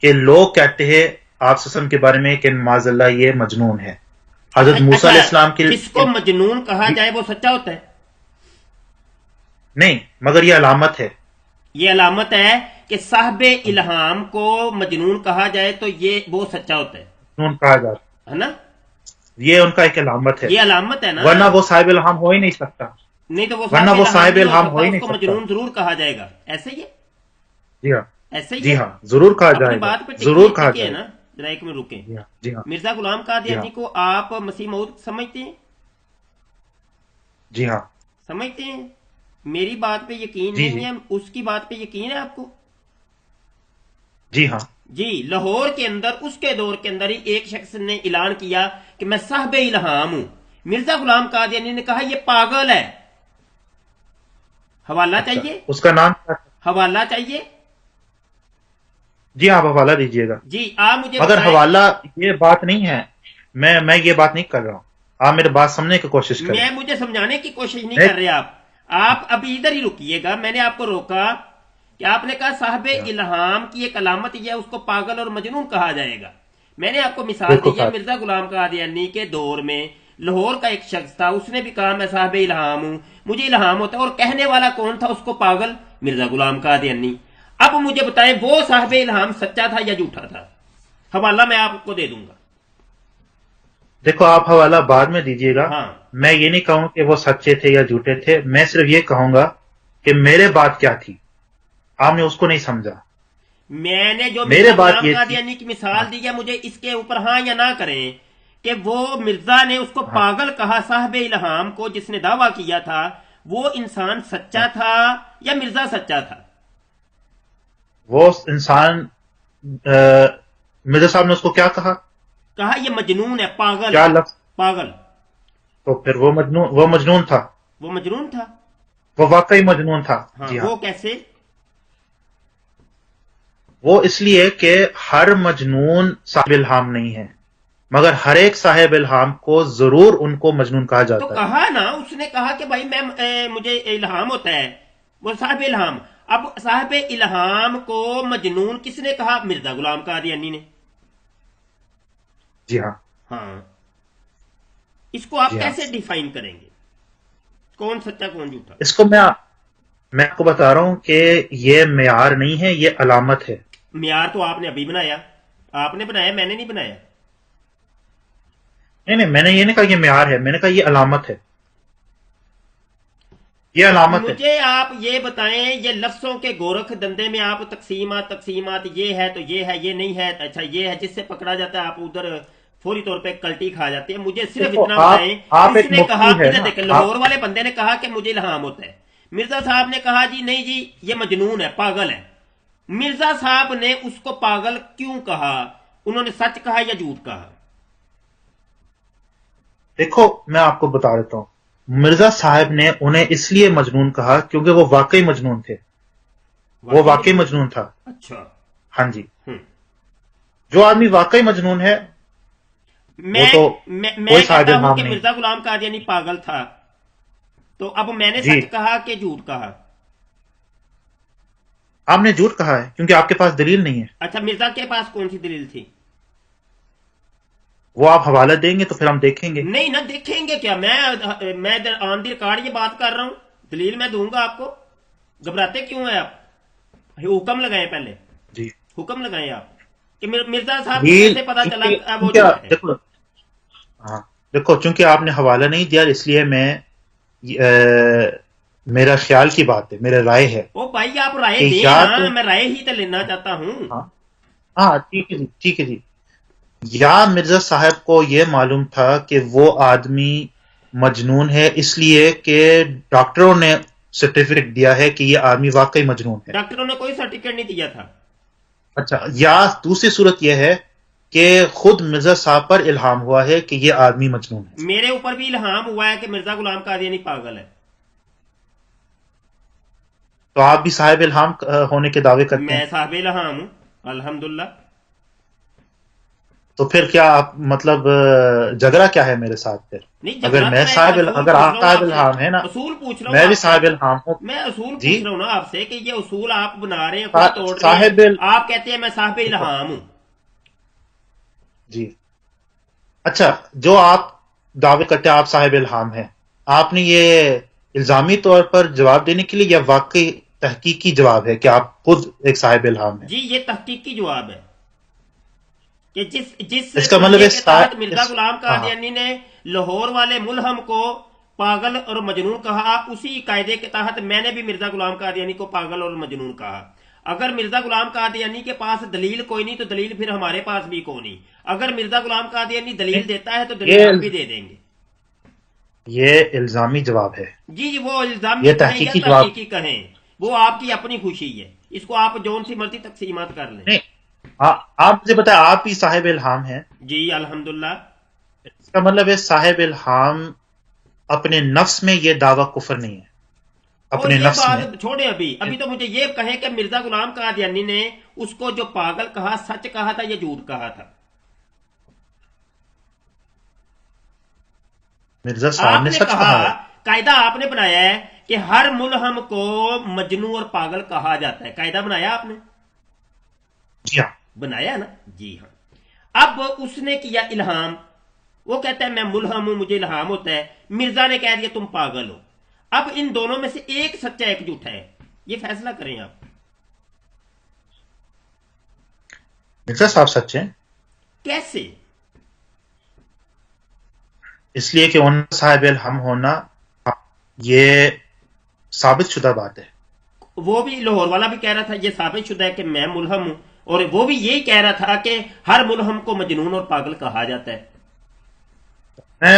S1: کہ لوگ کہتے ہیں آپ صلی اللہ علیہ وسلم کے بارے میں کہ معاذ اللہ یہ مجنون ہے. حضرت موسیٰ علیہ السلام کے
S2: جس کو مجنون کہا جائے وہ سچا ہوتا ہے؟
S1: نہیں، مگر یہ علامت ہے.
S2: یہ علامت ہے کہ صاحب الہام کو مجنون کہا جائے تو وہ سچا ہوتا ہے.
S1: مجنون کہا جاتا
S2: ہے نا؟
S1: یہ ان کا ایک علامت ہے.
S2: یہ علامت ہے نا؟
S1: ورنہ وہ صاحب الہام ہو ہی نہیں سکتا.
S2: نہیں تو وہ
S1: صاحب الہام ہو ہی
S2: اس
S1: نہیں
S2: کو
S1: سکتا.
S2: مجنون ضرور کہا جائے گا. ایسے ہی ہے؟
S1: جی ہاں.
S2: ایسے ہی
S1: جی
S2: ہے؟
S1: ہاں، ضرور کہا
S2: اپنی
S1: جائے گا.
S2: بات پہ
S1: ضرور کہا
S2: ٹکے
S1: جائے گا.
S2: نا. ذرا ایک میں رکیں.
S1: جی ہاں.
S2: مرزا غلام قادیانی کو آپ مسیح موعود سمجھتے ہیں؟
S1: جی ہاں.
S2: سمجھتے ہیں؟ میری بات پہ یقین نہیں ہے، اس کی بات پہ یقین ہے آپ کو؟
S1: جی ہاں.
S2: جی، لاہور کے اندر اس کے دور کے اندر ہی ایک شخص نے اعلان کیا کہ میں صاحب الہام ہوں. مرزا غلام قادیانی نے کہا یہ پاگل ہے. حوالہ چاہیے؟
S1: اس کا نام کیا ہے؟
S2: حوالہ چاہیے؟
S1: جی آپ حوالہ دیجیے گا.
S2: جی آپ مجھے
S1: مگر حوالہ یہ بات نہیں ہے. میں یہ بات نہیں کر رہا ہوں. آپ میرے بات سمجھنے کی کوشش کریں.
S2: مجھے سمجھانے کی کوشش نہیں کر رہے آپ ابھی ادھر ہی رکیے گا. میں نے آپ کو روکا کہ آپ نے کہا صاحب الہام کی ایک علامت یہ ہے اس کو پاگل اور مجنون کہا جائے گا. میں نے آپ کو مثال دی ہے مرزا غلام قادیانی کے دور میں لاہور کا ایک شخص تھا، اس نے بھی کہا میں صاحب الہام ہوں، مجھے الہام ہوتا ہے. اور کہنے والا کون تھا اس کو؟ پاگل مرزا غلام قادیانی. اب مجھے بتائیں وہ صاحب الہام سچا تھا یا جھوٹا تھا؟ حوالہ میں آپ کو دے دوں گا.
S1: دیکھو آپ حوالہ بعد میں دیجیے گا.
S2: ہاں
S1: میں یہ نہیں کہوں کہ وہ سچے تھے یا جھوٹے تھے، میں صرف یہ کہوں گا کہ میرے بات کیا تھی، آپ نے اس کو نہیں سمجھا.
S2: میں نے جو
S1: میرے
S2: مرزا
S1: بات
S2: غلام
S1: یہ تھی.
S2: قادیانی کی
S1: ہاں
S2: مثال دی ہے، مجھے اس کے اوپر ہاں یا نہ کریں کہ وہ مرزا نے اس کو
S1: ہاں
S2: پاگل کہا، صاحب الہام کو جس نے دعویٰ کیا تھا، وہ انسان
S1: ہاں.
S2: سچا تھا یا مرزا سچا تھا؟
S1: وہ انسان مرزا صاحب نے اس کو کیا کہا؟
S2: کہا یہ مجنون ہے، پاگل
S1: کیا
S2: ہے،
S1: لفظ؟
S2: پاگل.
S1: تو پھر وہ مجنون تھا.
S2: وہ مجنون تھا.
S1: وہ واقعی مجنون تھا.
S2: ہاں
S1: جی ہاں.
S2: وہ کیسے؟
S1: وہ اس لیے کہ ہر مجنون صاحب الہام نہیں ہے، مگر ہر ایک صاحب الہام کو ضرور ان کو مجنون کہا
S2: تو
S1: جاتا ہے.
S2: کہا نا، اس نے کہا کہ بھائی میں مجھے الہام ہوتا ہے، وہ صاحب الہام. اب صاحب الہام کو مجنون کس نے کہا؟ مرزا غلام قادیانی نے.
S1: جی ہاں.
S2: ہاں، اس کو آپ
S1: جی ہاں.
S2: کیسے ڈیفائن کریں گے؟ کون سچا کون جھوٹا؟
S1: اس کو میں آپ کو بتا رہا ہوں کہ یہ معیار نہیں ہے، یہ علامت ہے.
S2: معیار تو آپ نے ابھی بنایا، آپ نے بنایا، میں نے نہیں بنایا.
S1: نہیں میں نے یہ نہیں کہا یہ معیار ہے، میں نے کہا یہ علامت ہے. یہ علامت ہے.
S2: مجھے آپ یہ بتائیں، یہ لفظوں کے گورکھ دندے میں آپ تقسیمات یہ ہے تو یہ ہے، یہ نہیں ہے اچھا یہ ہے، جس سے پکڑا جاتا ہے آپ ادھر فوری طور پہ کلٹی کھا جاتے ہیں. مجھے صرف
S1: دیکھو
S2: اتنا بتائیں،
S1: آپ
S2: کس
S1: ایک
S2: نے کہا؟
S1: مفتی ہے
S2: ادھر
S1: نا
S2: دیکھیں،
S1: آپ.
S2: لاہور والے بندے نے کہا کہ مجھے الہام ہوتا ہے، مرزا صاحب نے کہا جی نہیں جی یہ مجنون ہے، پاگل ہے. مرزا صاحب نے اس کو پاگل کیوں کہا؟ انہوں نے سچ کہا یا جھوٹ کہا؟
S1: دیکھو میں آپ کو بتا دیتا ہوں، مرزا صاحب نے انہیں اس لیے مجنون کہا کیونکہ وہ واقعی مجنون تھے. وہ واقعی مجنون تھا.
S2: اچھا.
S1: ہاں جی.
S2: ہم.
S1: جو آدمی واقعی مجنون ہے وہ
S2: میں
S1: تو
S2: میں
S1: کوئی صاحب
S2: کہتا ہوں
S1: الہام
S2: کہ
S1: نہیں.
S2: مرزا غلام قادیانی پاگل تھا، تو اب میں نے
S1: جی
S2: سچ کہا کہ جھوٹ کہا؟
S1: آپ نے جھوٹ کہا ہے کیونکہ آپ کے پاس دلیل نہیں ہے.
S2: اچھا، مرزا کے پاس کون سی دلیل تھی؟
S1: وہ آپ حوالہ دیں گے تو پھر ہم دیکھیں گے.
S2: نہیں نہ دیکھیں گے کیا، میں آن دی ریکارڈ یہ بات کر رہا ہوں، دلیل میں دوں گا آپ کو. گھبراتے کیوں ہیں آپ؟ حکم لگائیں پہلے،
S1: جی.
S2: حکم لگائیں آپ کہ مرزا صاحب کو
S1: دلیل
S2: کیسے پتا چلا وہ
S1: چونکہ
S2: جھوٹ ہے؟
S1: دیکھو ہاں دیکھو چونکہ آپ نے حوالہ نہیں دیا اس لیے میں میرا خیال کی بات ہے، میرا رائے ہے
S2: او بھائی آپ رائے
S1: کہ
S2: دیں
S1: یا
S2: نا،
S1: تو
S2: میں رائے ہی تو لینا چاہتا ہوں.
S1: ہاں ہاں ٹھیک ہے جی ٹھیک ہے جی. یا مرزا صاحب کو یہ معلوم تھا کہ وہ آدمی مجنون ہے اس لیے کہ ڈاکٹروں نے سرٹیفکیٹ دیا ہے کہ یہ آدمی واقعی مجنون ہے.
S2: ڈاکٹروں نے کوئی سرٹیفکیٹ نہیں دیا تھا.
S1: اچھا، یا دوسری صورت یہ ہے کہ خود مرزا صاحب پر الہام ہوا ہے کہ یہ آدمی مجنون ہے.
S2: میرے اوپر بھی الہام ہوا ہے کہ مرزا غلام قادیانی پاگل ہے.
S1: تو آپ بھی صاحب الہام ہونے کے دعوے کرتے ہیں.
S2: میں صاحب الہام ہوں الحمدللہ.
S1: تو پھر کیا آپ مطلب جھگڑا کیا ہے میرے ساتھ پھر؟
S2: نہیں
S1: اگر
S2: جھگڑا تو
S1: میں
S2: میں اصول
S1: اگر
S2: پوچھ
S1: آپ
S2: رہا ہوں
S1: صاحب
S2: آپ سے،
S1: الہام ہے نا،
S2: اصول پوچھ رہا ہوں
S1: میں بھی
S2: آپ سے،
S1: صاحب الہام ہوں.
S2: میں اصول
S1: جی
S2: پوچھ رہا ہوں نا آپ سے کہ یہ اصول آپ بنا رہے ہیں، خود توڑ رہے ہیں.
S1: صاحب
S2: آپ کہتے ہیں میں صاحب
S1: دیکھو
S2: الہام ہوں.
S1: جی اچھا، جو آپ دعوے کرتے ہیں آپ صاحب الہام ہیں، آپ نے یہ الزامی طور پر جواب دینے کے لیے یا واقعی تحقیقی جواب ہے کہ آپ خود ایک صاحب الہام ہیں؟
S2: جی یہ تحقیقی جواب ہے کہ جس
S1: اس کا مطلب
S2: پنجے
S1: ہے
S2: کے تحت مرزا غلام
S1: ہاں ہاں
S2: قادیانی نے لاہور والے ملہم کو پاگل اور مجنون کہا، اسی قاعدے کے تحت میں نے بھی مرزا غلام قادیانی کو پاگل اور مجنون کہا. اگر مرزا غلام قادیانی کے پاس دلیل کوئی نہیں تو دلیل پھر ہمارے پاس بھی کوئی نہیں. اگر مرزا غلام قادیانی دلیل دیتا ہے تو دلیل ہم بھی دے دیں گے.
S1: یہ الزامی جواب ہے.
S2: جی جی وہ الزامی
S1: یہ
S2: کہیں یا
S1: تحقیقی جواب
S2: تحقیقی کہیں، وہ آپ کی اپنی خوشی ہے، اس کو آپ جون سی مرضی تقسیمات کر لیں.
S1: نہیں. آپ مجھے بتائیں آپ بھی صاحب الہام ہیں.
S2: جی الحمدللہ.
S1: اس کا مطلب ہے صاحب الہام اپنے نفس میں یہ دعویٰ کفر نہیں ہے.
S2: اور
S1: اپنے
S2: یہ
S1: نفس میں
S2: بات چھوڑے، ابھی تو مجھے یہ کہیں کہ مرزا غلام قادیانی نے اس کو جو پاگل کہا سچ کہا تھا یا جھوٹ کہا تھا؟
S1: مرزا صاحب
S2: آپ
S1: نے
S2: نے
S1: سچ
S2: کہا،
S1: کہا ہے.
S2: قاعدہ آپ نے بنایا ہے کہ ہر ملہم کو مجنون اور پاگل کہا جاتا ہے. قاعدہ بنایا آپ نے؟
S1: جی ہاں.
S2: بنایا نا؟ جی ہاں. اب اس نے کیا الہام، وہ کہتا ہے میں ملہم ہوں مجھے الہام ہوتا ہے. مرزا نے کہہ دیا تم پاگل ہو. اب ان دونوں میں سے ایک سچا ایک جھوٹا ہے، یہ فیصلہ کریں آپ.
S1: مرزا صاحب سچ ہیں.
S2: کیسے؟
S1: اس لیے کہ ان صاحب الہم ہونا یہ ثابت شدہ بات ہے.
S2: وہ بھی لاہور والا بھی کہہ رہا تھا یہ ثابت شدہ ہے کہ میں ملہم ہوں، اور وہ بھی یہی کہہ رہا تھا کہ ہر ملہم کو مجنون اور پاگل کہا جاتا ہے.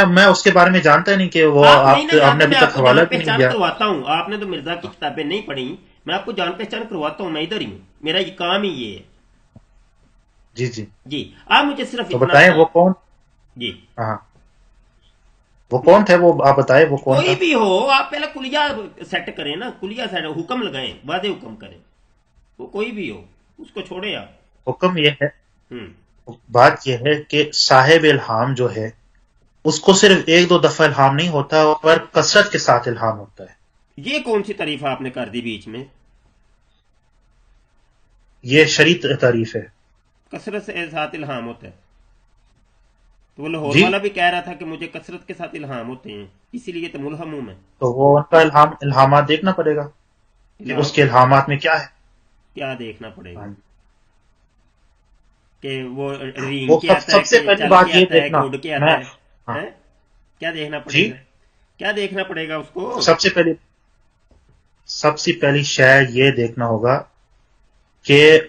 S1: میں اس کے بارے میں جانتا ہی نہیں کہ وہ
S2: آپ نہیں نا
S1: آپ نے
S2: جانتے،
S1: ابھی
S2: میں آپ
S1: تک
S2: کو
S1: حوالہ
S2: جان
S1: بھی نہیں
S2: پہچان
S1: دیا.
S2: کرواتا ہوں. آپ نے تو مرزا کی کتابیں نہیں پڑھی، میں آپ کو جان پہچان کرواتا ہوں. میں ادھر ہی ہوں، میرا یہ کام ہی یہ ہے.
S1: جی جی.
S2: جی آپ مجھے صرف
S1: تو
S2: اتنا
S1: بتائیں
S2: بتائیں.
S1: وہ کون.
S2: جی
S1: ہاں وہ کون تھے، وہ آپ بتائیں وہ کون
S2: کوئی
S1: تھا.
S2: بھی ہو، آپ پہلے کلیہ سیٹ کریں نا، کلیہ سیٹ حکم لگائیں، واضح حکم کریں. وہ کوئی بھی ہو اس کو چھوڑے آپ.
S1: حکم یہ ہے،
S2: ہوں.
S1: بات یہ ہے کہ صاحب الہام جو ہے اس کو صرف ایک دو دفعہ الہام نہیں ہوتا پر کثرت کے ساتھ الہام ہوتا ہے.
S2: یہ کون سی تعریف آپ نے کر دی بیچ میں؟
S1: یہ شریعت تعریف ہے.
S2: کثرت سے ساتھ الہام ہوتا ہے. تو وہ لاہور
S1: جی
S2: والا بھی کہہ رہا تھا کہ مجھے کثرت کے ساتھ الہام ہوتے ہیں، اسی لیے تو ملہم ہوں میں.
S1: تو وہ ان کا الہامات دیکھنا پڑے گا کہ
S2: الہام
S1: اس کے الہامات میں کیا ہے.
S2: کیا دیکھنا پڑے گا؟
S1: ہاں،
S2: کہ وہ رینگ
S1: وہ
S2: کے آتا ہے
S1: سب سے
S2: کہ
S1: پہلی
S2: چل
S1: بات
S2: کے
S1: یہ
S2: آتا ہے کہ
S1: دیکھنا.
S2: اڑ کے
S1: میں
S2: آتا ہے؟
S1: ہاں
S2: ہیں؟ کیا دیکھنا پڑے
S1: جی.
S2: گا؟ کیا دیکھنا پڑے گا اس کو؟
S1: سب سے پہلی شے یہ دیکھنا ہوگا کہ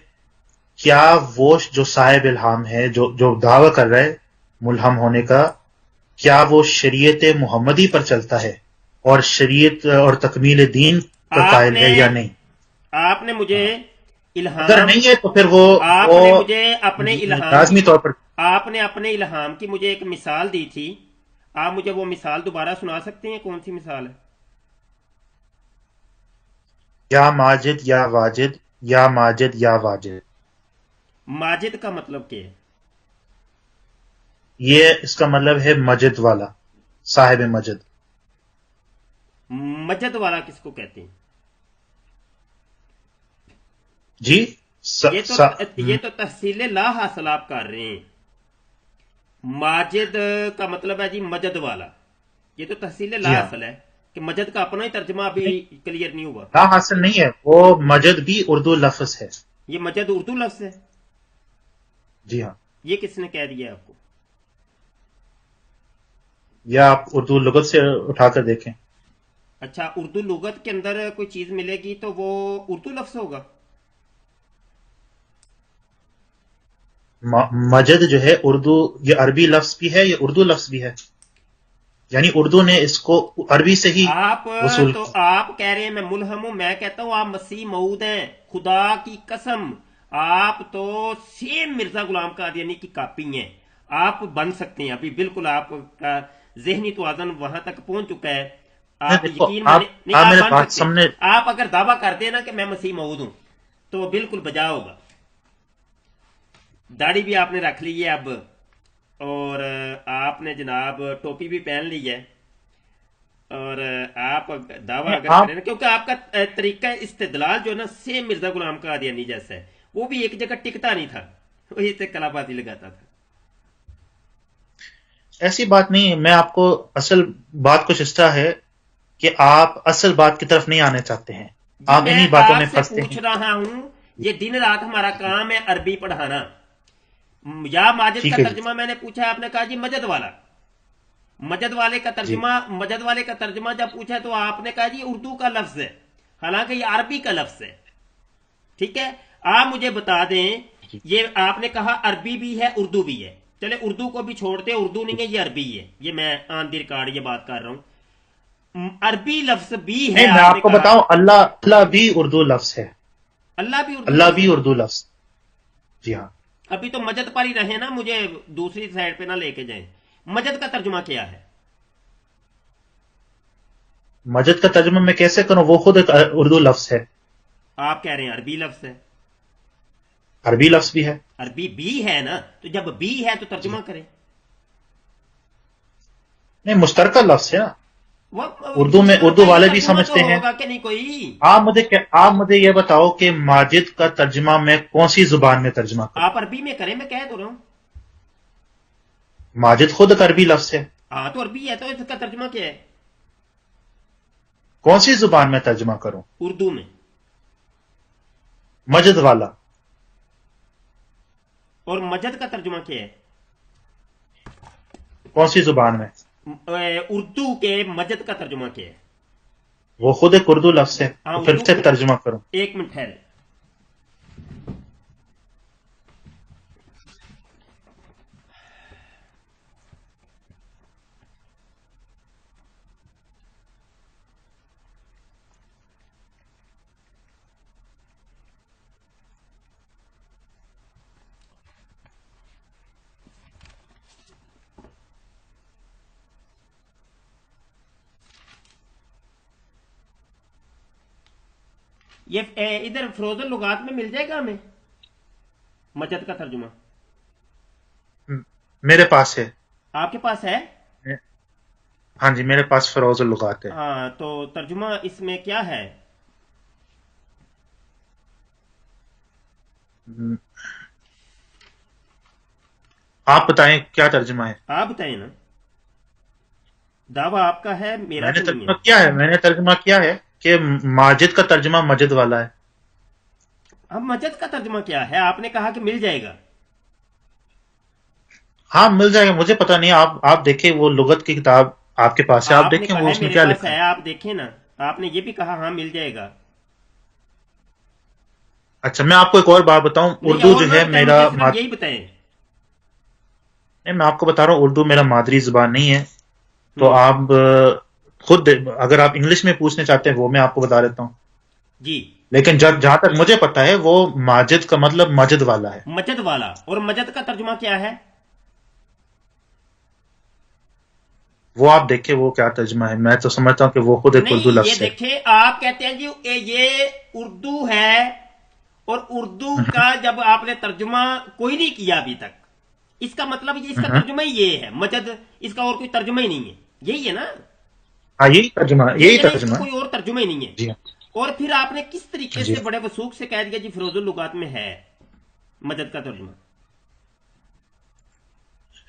S1: کیا وہ جو صاحب الہام ہے، جو دعویٰ کر رہا ہے ملہم ہونے کا، کیا وہ شریعت محمدی پر چلتا ہے اور شریعت اور تکمیل دین کا
S2: آپ
S1: قائل
S2: نے
S1: ہے یا نہیں.
S2: آپ نے مجھے
S1: ہاں. اگر
S2: الہام،
S1: نہیں ہے تو پھر وہ
S2: آپ نے مجھے اپنے الہام کی،
S1: لازمی طور پر.
S2: آپ نے اپنے الہام کی مجھے ایک مثال دی تھی. آپ مجھے وہ مثال دوبارہ سنا سکتے ہیں؟ کون سی مثال ہے؟
S1: یا ماجد یا واجد، یا ماجد یا واجد.
S2: ماجد کا مطلب کیا ہے؟
S1: یہ اس کا مطلب ہے مجد والا، صاحب مجد.
S2: مجد والا کس کو کہتے ہیں؟
S1: جی.
S2: یہ تو تحصیل لا حاصل آپ کر رہے ہیں. ماجد کا مطلب ہے جی مجد والا. یہ تو تحصیل لا
S1: جی ہاں.
S2: حاصل ہے کہ مجد کا اپنا ہی ترجمہ ابھی کلیئر نہیں ہوا.
S1: لا حاصل نہیں ہے، وہ مجد بھی اردو لفظ ہے.
S2: یہ مجد اردو لفظ ہے؟
S1: جی ہاں.
S2: یہ کس نے کہہ دیا آپ کو؟
S1: یا آپ اردو لغت سے اٹھا کر دیکھیں.
S2: اچھا، اردو لغت کے اندر کوئی چیز ملے گی تو وہ اردو لفظ ہوگا؟
S1: مجد جو ہے اردو، یہ عربی لفظ بھی ہے، یہ اردو لفظ بھی ہے. یعنی اردو نے اس کو عربی سے ہی
S2: آپ
S1: وصول
S2: تو
S1: کیا.
S2: آپ کہہ رہے ہیں میں ملہم ہوں، میں کہتا ہوں آپ مسیح موعود ہیں. خدا کی قسم آپ تو سیم مرزا غلام قادیانی کی کاپی ہیں. آپ بن سکتے ہیں ابھی، بالکل آپ کا ذہنی توازن وہاں تک پہنچ چکا ہے. آپ
S1: دیکھو
S2: یقین مانے نہیں،
S1: آپ
S2: آپ
S1: میرے
S2: بن
S1: بات
S2: سکتے ہیں.
S1: سامنے.
S2: آپ اگر دعویٰ کر دیں نا کہ میں مسیح موعود ہوں تو وہ بالکل بجا ہوگا. داڑھی بھی آپ نے رکھ لی ہے اب، اور آپ نے جناب ٹوپی بھی پہن لی ہے، اور آپ دعویٰ اگر
S1: آپ
S2: کریں نا، کیونکہ آپ کا طریقہ استدلال جو ہے نا سیم مرزا غلام قادیانی جیسا ہے. وہ بھی ایک جگہ ٹکتا نہیں تھا، وہی سے کلا بازی لگاتا تھا.
S1: ایسی بات نہیں ہے. میں آپ کو اصل بات کچھ اس طرح ہے کہ آپ اصل بات کی طرف نہیں آنے چاہتے ہیں،
S2: جی
S1: آپ
S2: میں
S1: انہی باتوں
S2: آپ
S1: میں
S2: سے
S1: پھنستے
S2: پوچھ
S1: ہیں.
S2: رہا ہوں، یہ دن رات ہمارا کام ہے عربی پڑھانا. یا ماجد کا
S1: ٹھیک ہے جی.
S2: ترجمہ میں نے پوچھا ہے، آپ نے کہا جی مجد والا. مجد والے کا
S1: جی
S2: ترجمہ، مجد والے کا ترجمہ جب پوچھا تو آپ نے کہا جی اردو کا لفظ ہے، حالانکہ یہ عربی کا لفظ ہے. ٹھیک ہے، آپ مجھے بتا دیں.
S1: جی
S2: یہ آپ نے کہا عربی بھی ہے اردو بھی ہے، چلے اردو کو بھی چھوڑتے، اردو نہیں ہے یہ عربی ہے. یہ میں آن دی ریکارڈ یہ بات کر رہا ہوں. عربی لفظ بھی ہے
S1: نہیں، میں
S2: آپ
S1: آپ
S2: نے
S1: کو
S2: کہا.
S1: بتاؤں، اللہ بھی اردو لفظ ہے.
S2: اللہ بھی اردو
S1: اللہ
S2: لفظ
S1: بھی
S2: ہے؟
S1: اردو لفظ. جی ہاں.
S2: ابھی تو مجد پر ہی رہے نا، مجھے دوسری سائڈ پہ نہ لے کے جائیں. مجد کا ترجمہ کیا ہے؟
S1: مجد کا ترجمہ میں کیسے کروں، وہ خود ایک اردو لفظ ہے.
S2: آپ کہہ رہے ہیں عربی لفظ ہے.
S1: عربی لفظ بھی ہے.
S2: عربی بھی ہے نا، تو جب بھی ہے تو
S1: جی.
S2: ترجمہ کریں.
S1: نہیں، مشترکہ لفظ ہے نا.
S2: وہ
S1: اردو میں
S2: مشترکہ
S1: اردو
S2: یہ
S1: والے بھی
S2: ترجمہ تو
S1: سمجھتے ہیں.
S2: ہوگا کہ نہیں کوئی.
S1: آپ مجھے یہ بتاؤ کہ ماجد کا ترجمہ میں کون سی زبان میں ترجمہ کروں.
S2: آپ عربی میں کریں، میں کہہ تو رہا ہوں.
S1: ماجد خود ایک عربی لفظ ہے.
S2: ہاں تو عربی ہے، تو اس کا ترجمہ کیا ہے؟
S1: کون سی زبان میں ترجمہ کروں؟
S2: اردو میں.
S1: مجد والا.
S2: اور مجد کا ترجمہ کیا ہے؟
S1: کون سی زبان میں؟
S2: اردو کے مجد کا ترجمہ کیا ہے؟
S1: وہ خود ایک اردو لفظ ہے،
S2: ہاں،
S1: پھر
S2: اردو
S1: سے ترجمہ کرو.
S2: ایک منٹ ٹھہرے. یہ ادھر فروزن لغات میں مل جائے گا ہمیں مجد کا ترجمہ؟
S1: میرے پاس ہے.
S2: آپ کے پاس ہے؟
S1: ہاں جی، میرے پاس فروز اللغات ہے.
S2: ہاں، تو ترجمہ اس میں کیا ہے؟
S1: آپ بتائیں کیا ترجمہ ہے.
S2: آپ بتائیں نا، دعویٰ آپ کا ہے، میرا
S1: میں نے
S2: تو نہیں
S1: ترجمہ
S2: ہے.
S1: کیا ہے، میں نے ترجمہ کیا ہے کہ ماجد کا ترجمہ مجد والا ہے.
S2: اب مجد کا ترجمہ کیا ہے؟ آپ نے کہا کہ مل جائے گا.
S1: ہاں مل جائے گا، مجھے پتا نہیں. آپ دیکھیں وہ لغت کی کتاب آپ کے پاس ہے، آپ
S2: آپ نے
S1: دیکھیں
S2: کہا
S1: وہ
S2: ہے
S1: اس میں
S2: میرے
S1: کیا
S2: پاس
S1: لکھا
S2: ہے،
S1: ہے.
S2: آپ دیکھیں نا. آپ نے یہ بھی کہا ہاں مل جائے گا.
S1: اچھا، میں آپ کو ایک اور بات بتاؤں.
S2: نہیں،
S1: اردو
S2: اور
S1: جو
S2: نہ
S1: ہے
S2: بتائیں،
S1: میرا
S2: مجھے صرف یہی بتائیں.
S1: نہیں، میں آپ کو بتا رہا ہوں اردو میرا مادری زبان نہیں ہے. تو
S2: ہوں.
S1: آپ خود اگر آپ انگلش میں پوچھنا چاہتے ہیں وہ میں آپ کو بتا دیتا ہوں.
S2: جی.
S1: لیکن جہاں تک مجھے پتا ہے وہ ماجد کا مطلب مجد والا ہے.
S2: مجد والا. اور مجد کا ترجمہ کیا ہے؟
S1: وہ آپ دیکھیں وہ کیا ترجمہ ہے. میں تو سمجھتا ہوں کہ وہ خود ایک اردو
S2: نہیں، یہ
S1: لفظ ہے.
S2: دیکھیں، آپ کہتے ہیں جی یہ اردو ہے، اور اردو کا جب آپ نے ترجمہ کوئی نہیں کیا ابھی تک، اس کا مطلب یہ اس کا ترجمہ ہی یہ ہے مجد. اس کا اور کوئی ترجمہ ہی نہیں ہے. یہی ہے نا؟
S1: ہاں یہی ترجمہ،
S2: یہی
S1: یہی
S2: ہے نا، اس کا
S1: ترجمہ
S2: کوئی اور ترجمہ ہی نہیں ہے.
S1: جی ہاں.
S2: اور پھر آپ نے کس طریقے
S1: جی
S2: سے بڑے وثوق سے کہہ دیا جی فروز اللغات میں ہے مجد کا ترجمہ؟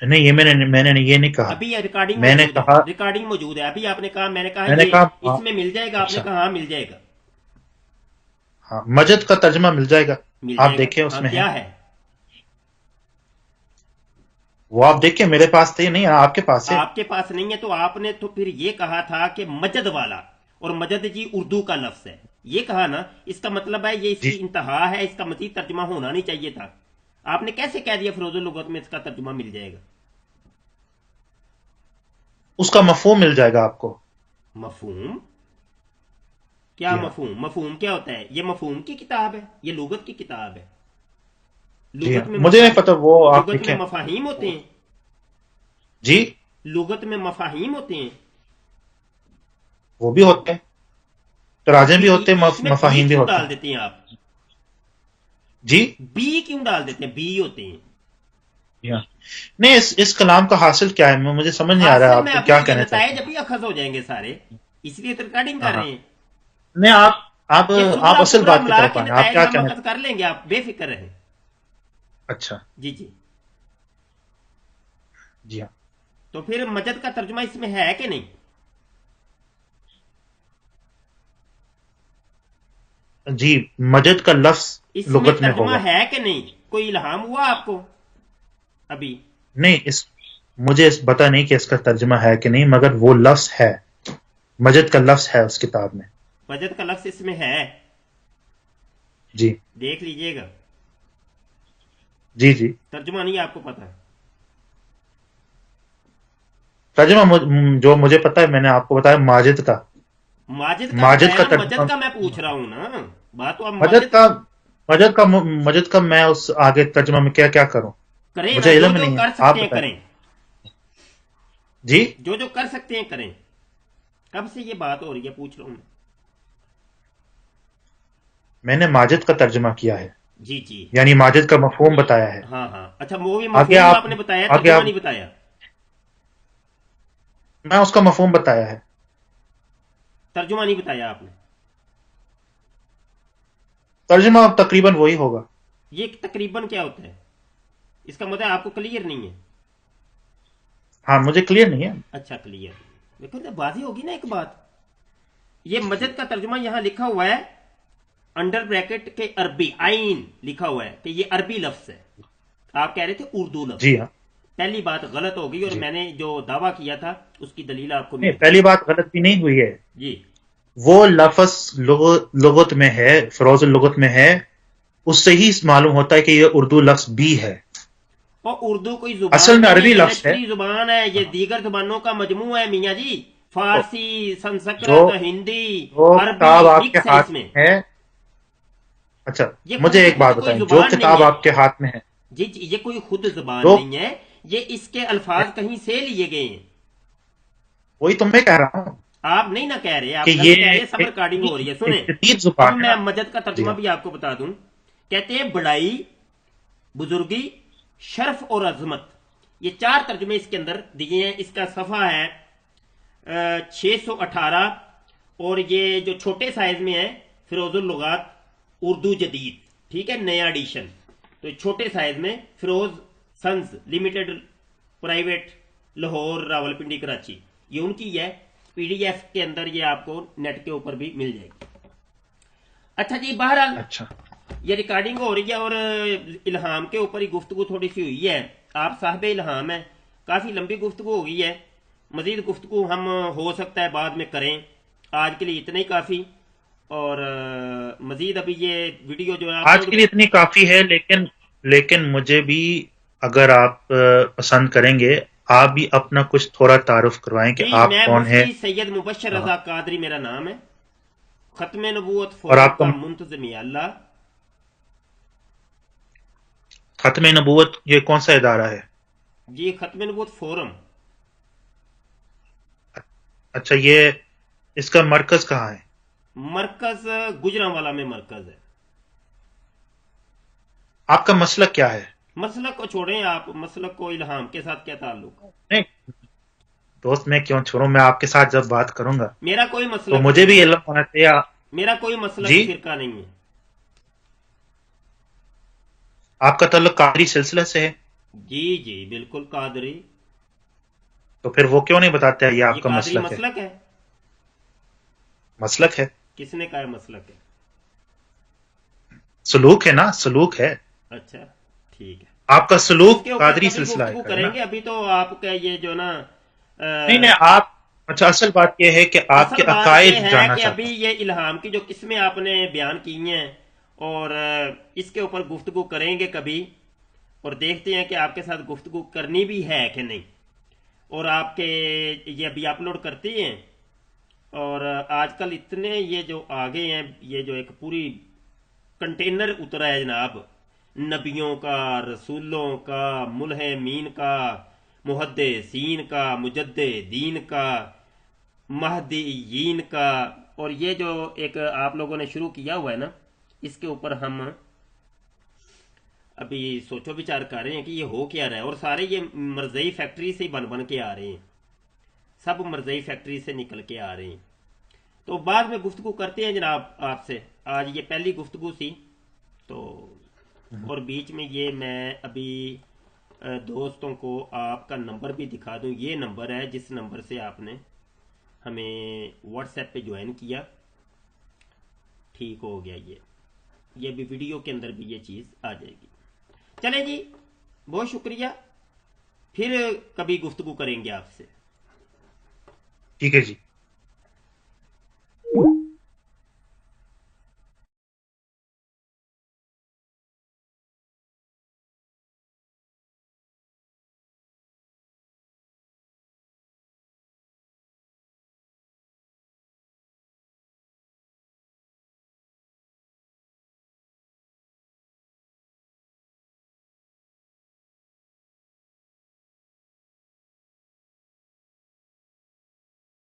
S1: نہیں، یہ میں نے یہ نہیں کہا.
S2: ابھی یہ ریکارڈنگ
S1: میں نے
S2: موجود ہے،
S1: کہا
S2: ریکارڈنگ موجود ہے. ابھی آپ نے کہا، میں نے کہا
S1: میں نے
S2: یہ
S1: کہا
S2: اس میں مل جائے گا. آپ نے
S1: اچھا
S2: کہا ہاں مل جائے گا.
S1: ہاں، مجد کا ترجمہ مل جائے گا.
S2: مل
S1: آپ
S2: جائے گا.
S1: دیکھیں اس
S2: ہاں،
S1: میں ہے.
S2: کیا ہے؟
S1: وہ آپ دیکھیں، میرے پاس تو یہ نہیں ہے، آپ کے پاس ہے.
S2: آپ کے پاس نہیں ہے تو آپ نے تو پھر یہ کہا تھا کہ مجد والا، اور مجد جی اردو کا لفظ ہے، یہ کہا نا. اس کا مطلب ہے یہ اس
S1: جی،
S2: کی انتہا ہے، اس کا مزید ترجمہ ہونا نہیں چاہیے تھا. آپ نے کیسے کہہ دیا فروز اللغت میں اس کا ترجمہ مل جائے گا؟
S1: اس کا مفہوم مل جائے گا آپ کو.
S2: مفہوم کیا؟
S1: جی ہاں.
S2: مفہوم کیا ہوتا ہے؟ یہ مفہوم کی کتاب ہے، یہ لغت کی کتاب ہے.
S1: جی ہاں،
S2: لغت میں
S1: مجھے نہیں پتا، وہ آپ
S2: لغت میں
S1: لکھیں.
S2: مفاہیم ہوتے ہیں.
S1: جی،
S2: لغت میں مفاہیم ہوتے ہیں.
S1: وہ بھی ہوتے ہیں،
S2: تو
S1: تراجم بھی ہوتے ہیں،
S2: اس میں بی
S1: مفاہیم بھی
S2: کیوں
S1: ہوتے
S2: ڈال
S1: ہیں.
S2: دیتے ہیں آپ؟
S1: جی.
S2: بی کیوں ڈال دیتے ہیں؟ بی ہوتے ہیں.
S1: جی ہاں. نہیں، اس کلام کا حاصل کیا ہے، مجھے سمجھ نہیں آ رہا ہے
S2: حاصل
S1: آپ
S2: میں ابھی
S1: کیا
S2: یہ
S1: کہنا چاہتے
S2: نتائج
S1: ہیں.
S2: ابھی اخذ ہو جائیں گے سارے، اس لیے تو ریکارڈنگ
S1: ہاں
S2: کر
S1: ہاں.
S2: رہے ہیں.
S1: نہیں، آپ
S2: یہ
S1: آپ
S2: سورہ
S1: اصل
S2: پورا
S1: بات کی
S2: ملا
S1: طرف
S2: کے
S1: آئیں، آپ
S2: نتائج
S1: کیا
S2: ہم
S1: کہنا.
S2: اخذ کر لیں گے، آپ بے فکر رہیں.
S1: اچھا.
S2: جی جی.
S1: جی ہاں.
S2: تو پھر مجد کا ترجمہ اس میں ہے کہ نہیں؟
S1: جی، مجد کا لفظ
S2: اس میں
S1: لغت میں
S2: ترجمہ
S1: ہوگا.
S2: ہے کہ نہیں؟ کوئی الہام ہوا آپ کو ابھی؟
S1: نہیں، مجھے پتا نہیں کہ اس کا ترجمہ ہے کہ نہیں، مگر وہ لفظ ہے. مجد کا لفظ ہے اس کتاب میں.
S2: مجد کا لفظ اس میں ہے،
S1: جی
S2: دیکھ لیجئے گا.
S1: جی. جی،
S2: ترجمہ نہیں آپ کو پتا؟
S1: ترجمہ جو مجھے پتا ہے میں نے آپ کو بتایا ماجد کا.
S2: ماجد کا
S1: ماجد
S2: بتایا
S1: کا
S2: نا،
S1: ترجمہ،
S2: مجد کا میں پوچھ رہا ہوں نا. بات تو اب
S1: مجد کا مجد کا میں اس آگے ترجمہ میں کیا کروں،
S2: کریں نا،
S1: مجھے
S2: جو
S1: علم
S2: جو
S1: نہیں ہے.
S2: کر
S1: آپ
S2: سکتے ہیں
S1: بتائیں.
S2: کریں.
S1: جی،
S2: جو جو کر سکتے ہیں کریں. کب سے یہ بات ہو رہی ہے پوچھ رہا ہوں
S1: میں نے ماجد کا ترجمہ کیا ہے،
S2: جی جی.
S1: یعنی ماجد کا مفہوم بتایا ہے.
S2: ہاں ہاں، اچھا، وہ بھی
S1: آگے
S2: مفہوم آپ نے بتایا، ترجمہ نہیں بتایا.
S1: میں اس کا مفہوم بتایا ہے.
S2: ترجمہ نہیں بتایا آپ نے.
S1: ترجمہ تقریباً وہی ہوگا.
S2: یہ تقریباً کیا ہوتا ہے؟ اس کا مطلب آپ کو کلیئر نہیں ہے.
S1: ہاں، مجھے کلیئر نہیں ہے.
S2: اچھا، کلیئر. دیکھو واضح ہوگی نا ایک بات. یہ مجد کا ترجمہ یہاں لکھا ہوا ہے انڈر بریکٹ کے عربی، آئین لکھا ہوا ہے کہ یہ عربی لفظ ہے. آپ کہہ رہے تھے اردو لفظ.
S1: جی ہاں.
S2: پہلی بات غلط ہوگی، اور
S1: جی
S2: میں نے جو دعویٰ کیا تھا اس کی دلیل آپ کو
S1: نہیں،
S2: مل گئی۔
S1: پہلی بات غلط بھی نہیں ہوئی ہے.
S2: جی
S1: وہ لفظ لغت میں ہے، فروز اللغت میں ہے، اس سے ہی معلوم ہوتا ہے کہ یہ اردو لفظ بھی ہے.
S2: اور اردو کوئی
S1: اصل
S2: زبان
S1: میں
S2: نہیں ہے،
S1: عربی
S2: یہ
S1: لفظ ہے.
S2: لشکری زبان ہے، یہ
S1: ہاں.
S2: دیگر زبانوں کا مجموعہ ہے میاں جی،
S1: تو
S2: فارسی،
S1: جو
S2: سنسکرت، ہندی،
S1: جو
S2: عربی
S1: کتاب آپ کے
S2: مکس ہے اس
S1: ہاتھ
S2: میں،
S1: میں ہے. اچھا،
S2: یہ
S1: مجھے
S2: خود
S1: ایک
S2: خود
S1: بات
S2: کوئی
S1: بتائیں، جو
S2: زبان نہیں
S1: کتاب
S2: ہے۔
S1: آپ کے ہاتھ میں ہے،
S2: جی جی، یہ کوئی خود زبان
S1: جو
S2: نہیں ہے، یہ اس کے الفاظ کہیں سے لیے گئے ہیں۔
S1: وہی تو میں کہہ رہا ہوں
S2: آپ نہیں نہ کہہ رہے،
S1: کہ
S2: آپ غلط کہہ
S1: یہ
S2: رہے ہیں، سب ریکارڈنگ ہو رہی ہے،
S1: ایک
S2: سنیں۔
S1: جدید
S2: اب
S1: زبان ہے
S2: میں
S1: نا.
S2: مجد کا
S1: جی
S2: ترجمہ
S1: ہاں.
S2: بھی آپ کو بتا دوں، کہتے ہیں بڑائی، بزرگی، شرف اور عظمت، یہ 4 ترجمے اس کے اندر دیے ہیں۔ اس کا صفحہ ہے 618، اور یہ جو چھوٹے سائز میں ہے فیروز اللغات اردو جدید، ٹھیک ہے، نیا ایڈیشن، تو چھوٹے سائز میں Feroz sons limited private, Lahore, Rawalpindi, Karachi, یہ ان کی ہے، پی ڈی ایف کے اندر یہ آپ کو نیٹ کے اوپر بھی مل جائے گی۔ اچھا جی، بہرحال
S1: اچھا
S2: یہ ریکارڈنگ ہو رہی ہے، اور الہام کے اوپر ہی گفتگو تھوڑی سی ہوئی ہے، آپ صاحب الہام ہیں، کافی لمبی گفتگو ہو گئی ہے، مزید گفتگو ہم ہو سکتا ہے بعد میں کریں، آج کے لیے اتنا ہی کافی، اور مزید ابھی یہ ویڈیو جو ہے
S1: آج
S2: اپلوڈ،
S1: کے لیے اتنی کافی ہے، لیکن مجھے بھی، اگر آپ پسند کریں گے، آپ بھی اپنا کچھ تھوڑا تعارف کروائیں کہ
S2: جی،
S1: آپ
S2: میں
S1: کون ہے.
S2: مفتی سید مبشر
S1: ہاں.
S2: رضا قادری میرا نام ہے، ختم نبوت
S1: اور
S2: فورم
S1: آپ کا
S2: کا منتظم اللہ۔
S1: ختم نبوت یہ کون سا ادارہ ہے؟
S2: جی، ختم نبوت فورم،
S1: اچھا، یہ اس کا مرکز کہاں ہے؟
S2: مرکز گجرانوالا میں مرکز ہے۔
S1: آپ کا مسلک کیا ہے؟
S2: مسلک کو چھوڑیں آپ، مسلک کو الہام کے ساتھ کیا تعلق؟
S1: نہیں دوست، میں کیوں چھوڑوں، میں آپ کے ساتھ جب بات کروں گا
S2: میرا کوئی
S1: تو
S2: مسلک
S1: مجھے
S2: نہیں
S1: بھی
S2: ہے،
S1: علم ہونا چاہیے.
S2: میرا کوئی مسلک
S1: جی،
S2: فرقہ نہیں ہے۔
S1: آپ کا تعلق قادری سلسلہ سے ہے،
S2: جی جی بالکل قادری،
S1: تو پھر وہ کیوں نہیں بتاتے یہ
S2: یہ
S1: آپ کا
S2: قادری
S1: مسلک ہے؟
S2: مسلک ہے؟
S1: مسلک ہے،
S2: کس نے کہا ہے مسلک ہے؟
S1: سلوک ہے نا، سلوک ہے.
S2: اچھا ٹھیک ہے،
S1: آپ کا
S2: اس
S1: سلوک
S2: کے اوپر
S1: قادری
S2: کبھی
S1: سلسلہ
S2: گفتگو
S1: ہے نا.
S2: کریں گے، ابھی تو آپ کا یہ جو نا
S1: نہیں نہیں، آپ، اچھا، اصل بات یہ ہے کہ آپ کے
S2: اصل بات یہ
S1: عقائد
S2: ہے
S1: جاننا
S2: کہ ابھی
S1: چاہتا ہوں.
S2: یہ الہام کی جو قسمیں آپ نے بیان کی ہیں، اور اس کے اوپر گفتگو کریں گے کبھی، اور دیکھتے ہیں کہ آپ کے ساتھ گفتگو کرنی بھی ہے کہ نہیں، اور آپ کے یہ ابھی اپلوڈ کرتے ہیں، اور آج کل اتنے یہ جو آگے ہیں، یہ جو ایک پوری کنٹینر اترا ہے جناب، نبیوں کا، رسولوں کا، ملہمین کا، محدثین کا، مجددین کا، مہدیین کا، اور یہ جو ایک آپ لوگوں نے شروع کیا ہوا ہے نا، اس کے اوپر ہم ابھی سوچو بچار کر رہے ہیں کہ یہ ہو کیا رہا ہے، اور سارے یہ مرزئی فیکٹری سے ہی بن کے آ رہے ہیں، سب مرزئی فیکٹری سے نکل کے آ رہے ہیں، تو بعد میں گفتگو کرتے ہیں جناب آپ سے، آج یہ پہلی گفتگو سی، تو اور بیچ میں یہ میں ابھی دوستوں کو آپ کا نمبر بھی دکھا دوں، یہ نمبر ہے جس نمبر سے آپ نے ہمیں واٹس ایپ پہ جوائن کیا، ٹھیک ہو گیا، یہ بھی ویڈیو کے اندر بھی یہ چیز آ جائے گی۔ چلیں جی، بہت شکریہ، پھر کبھی گفتگو کریں گے آپ سے۔
S1: ٹھیک ہے جی.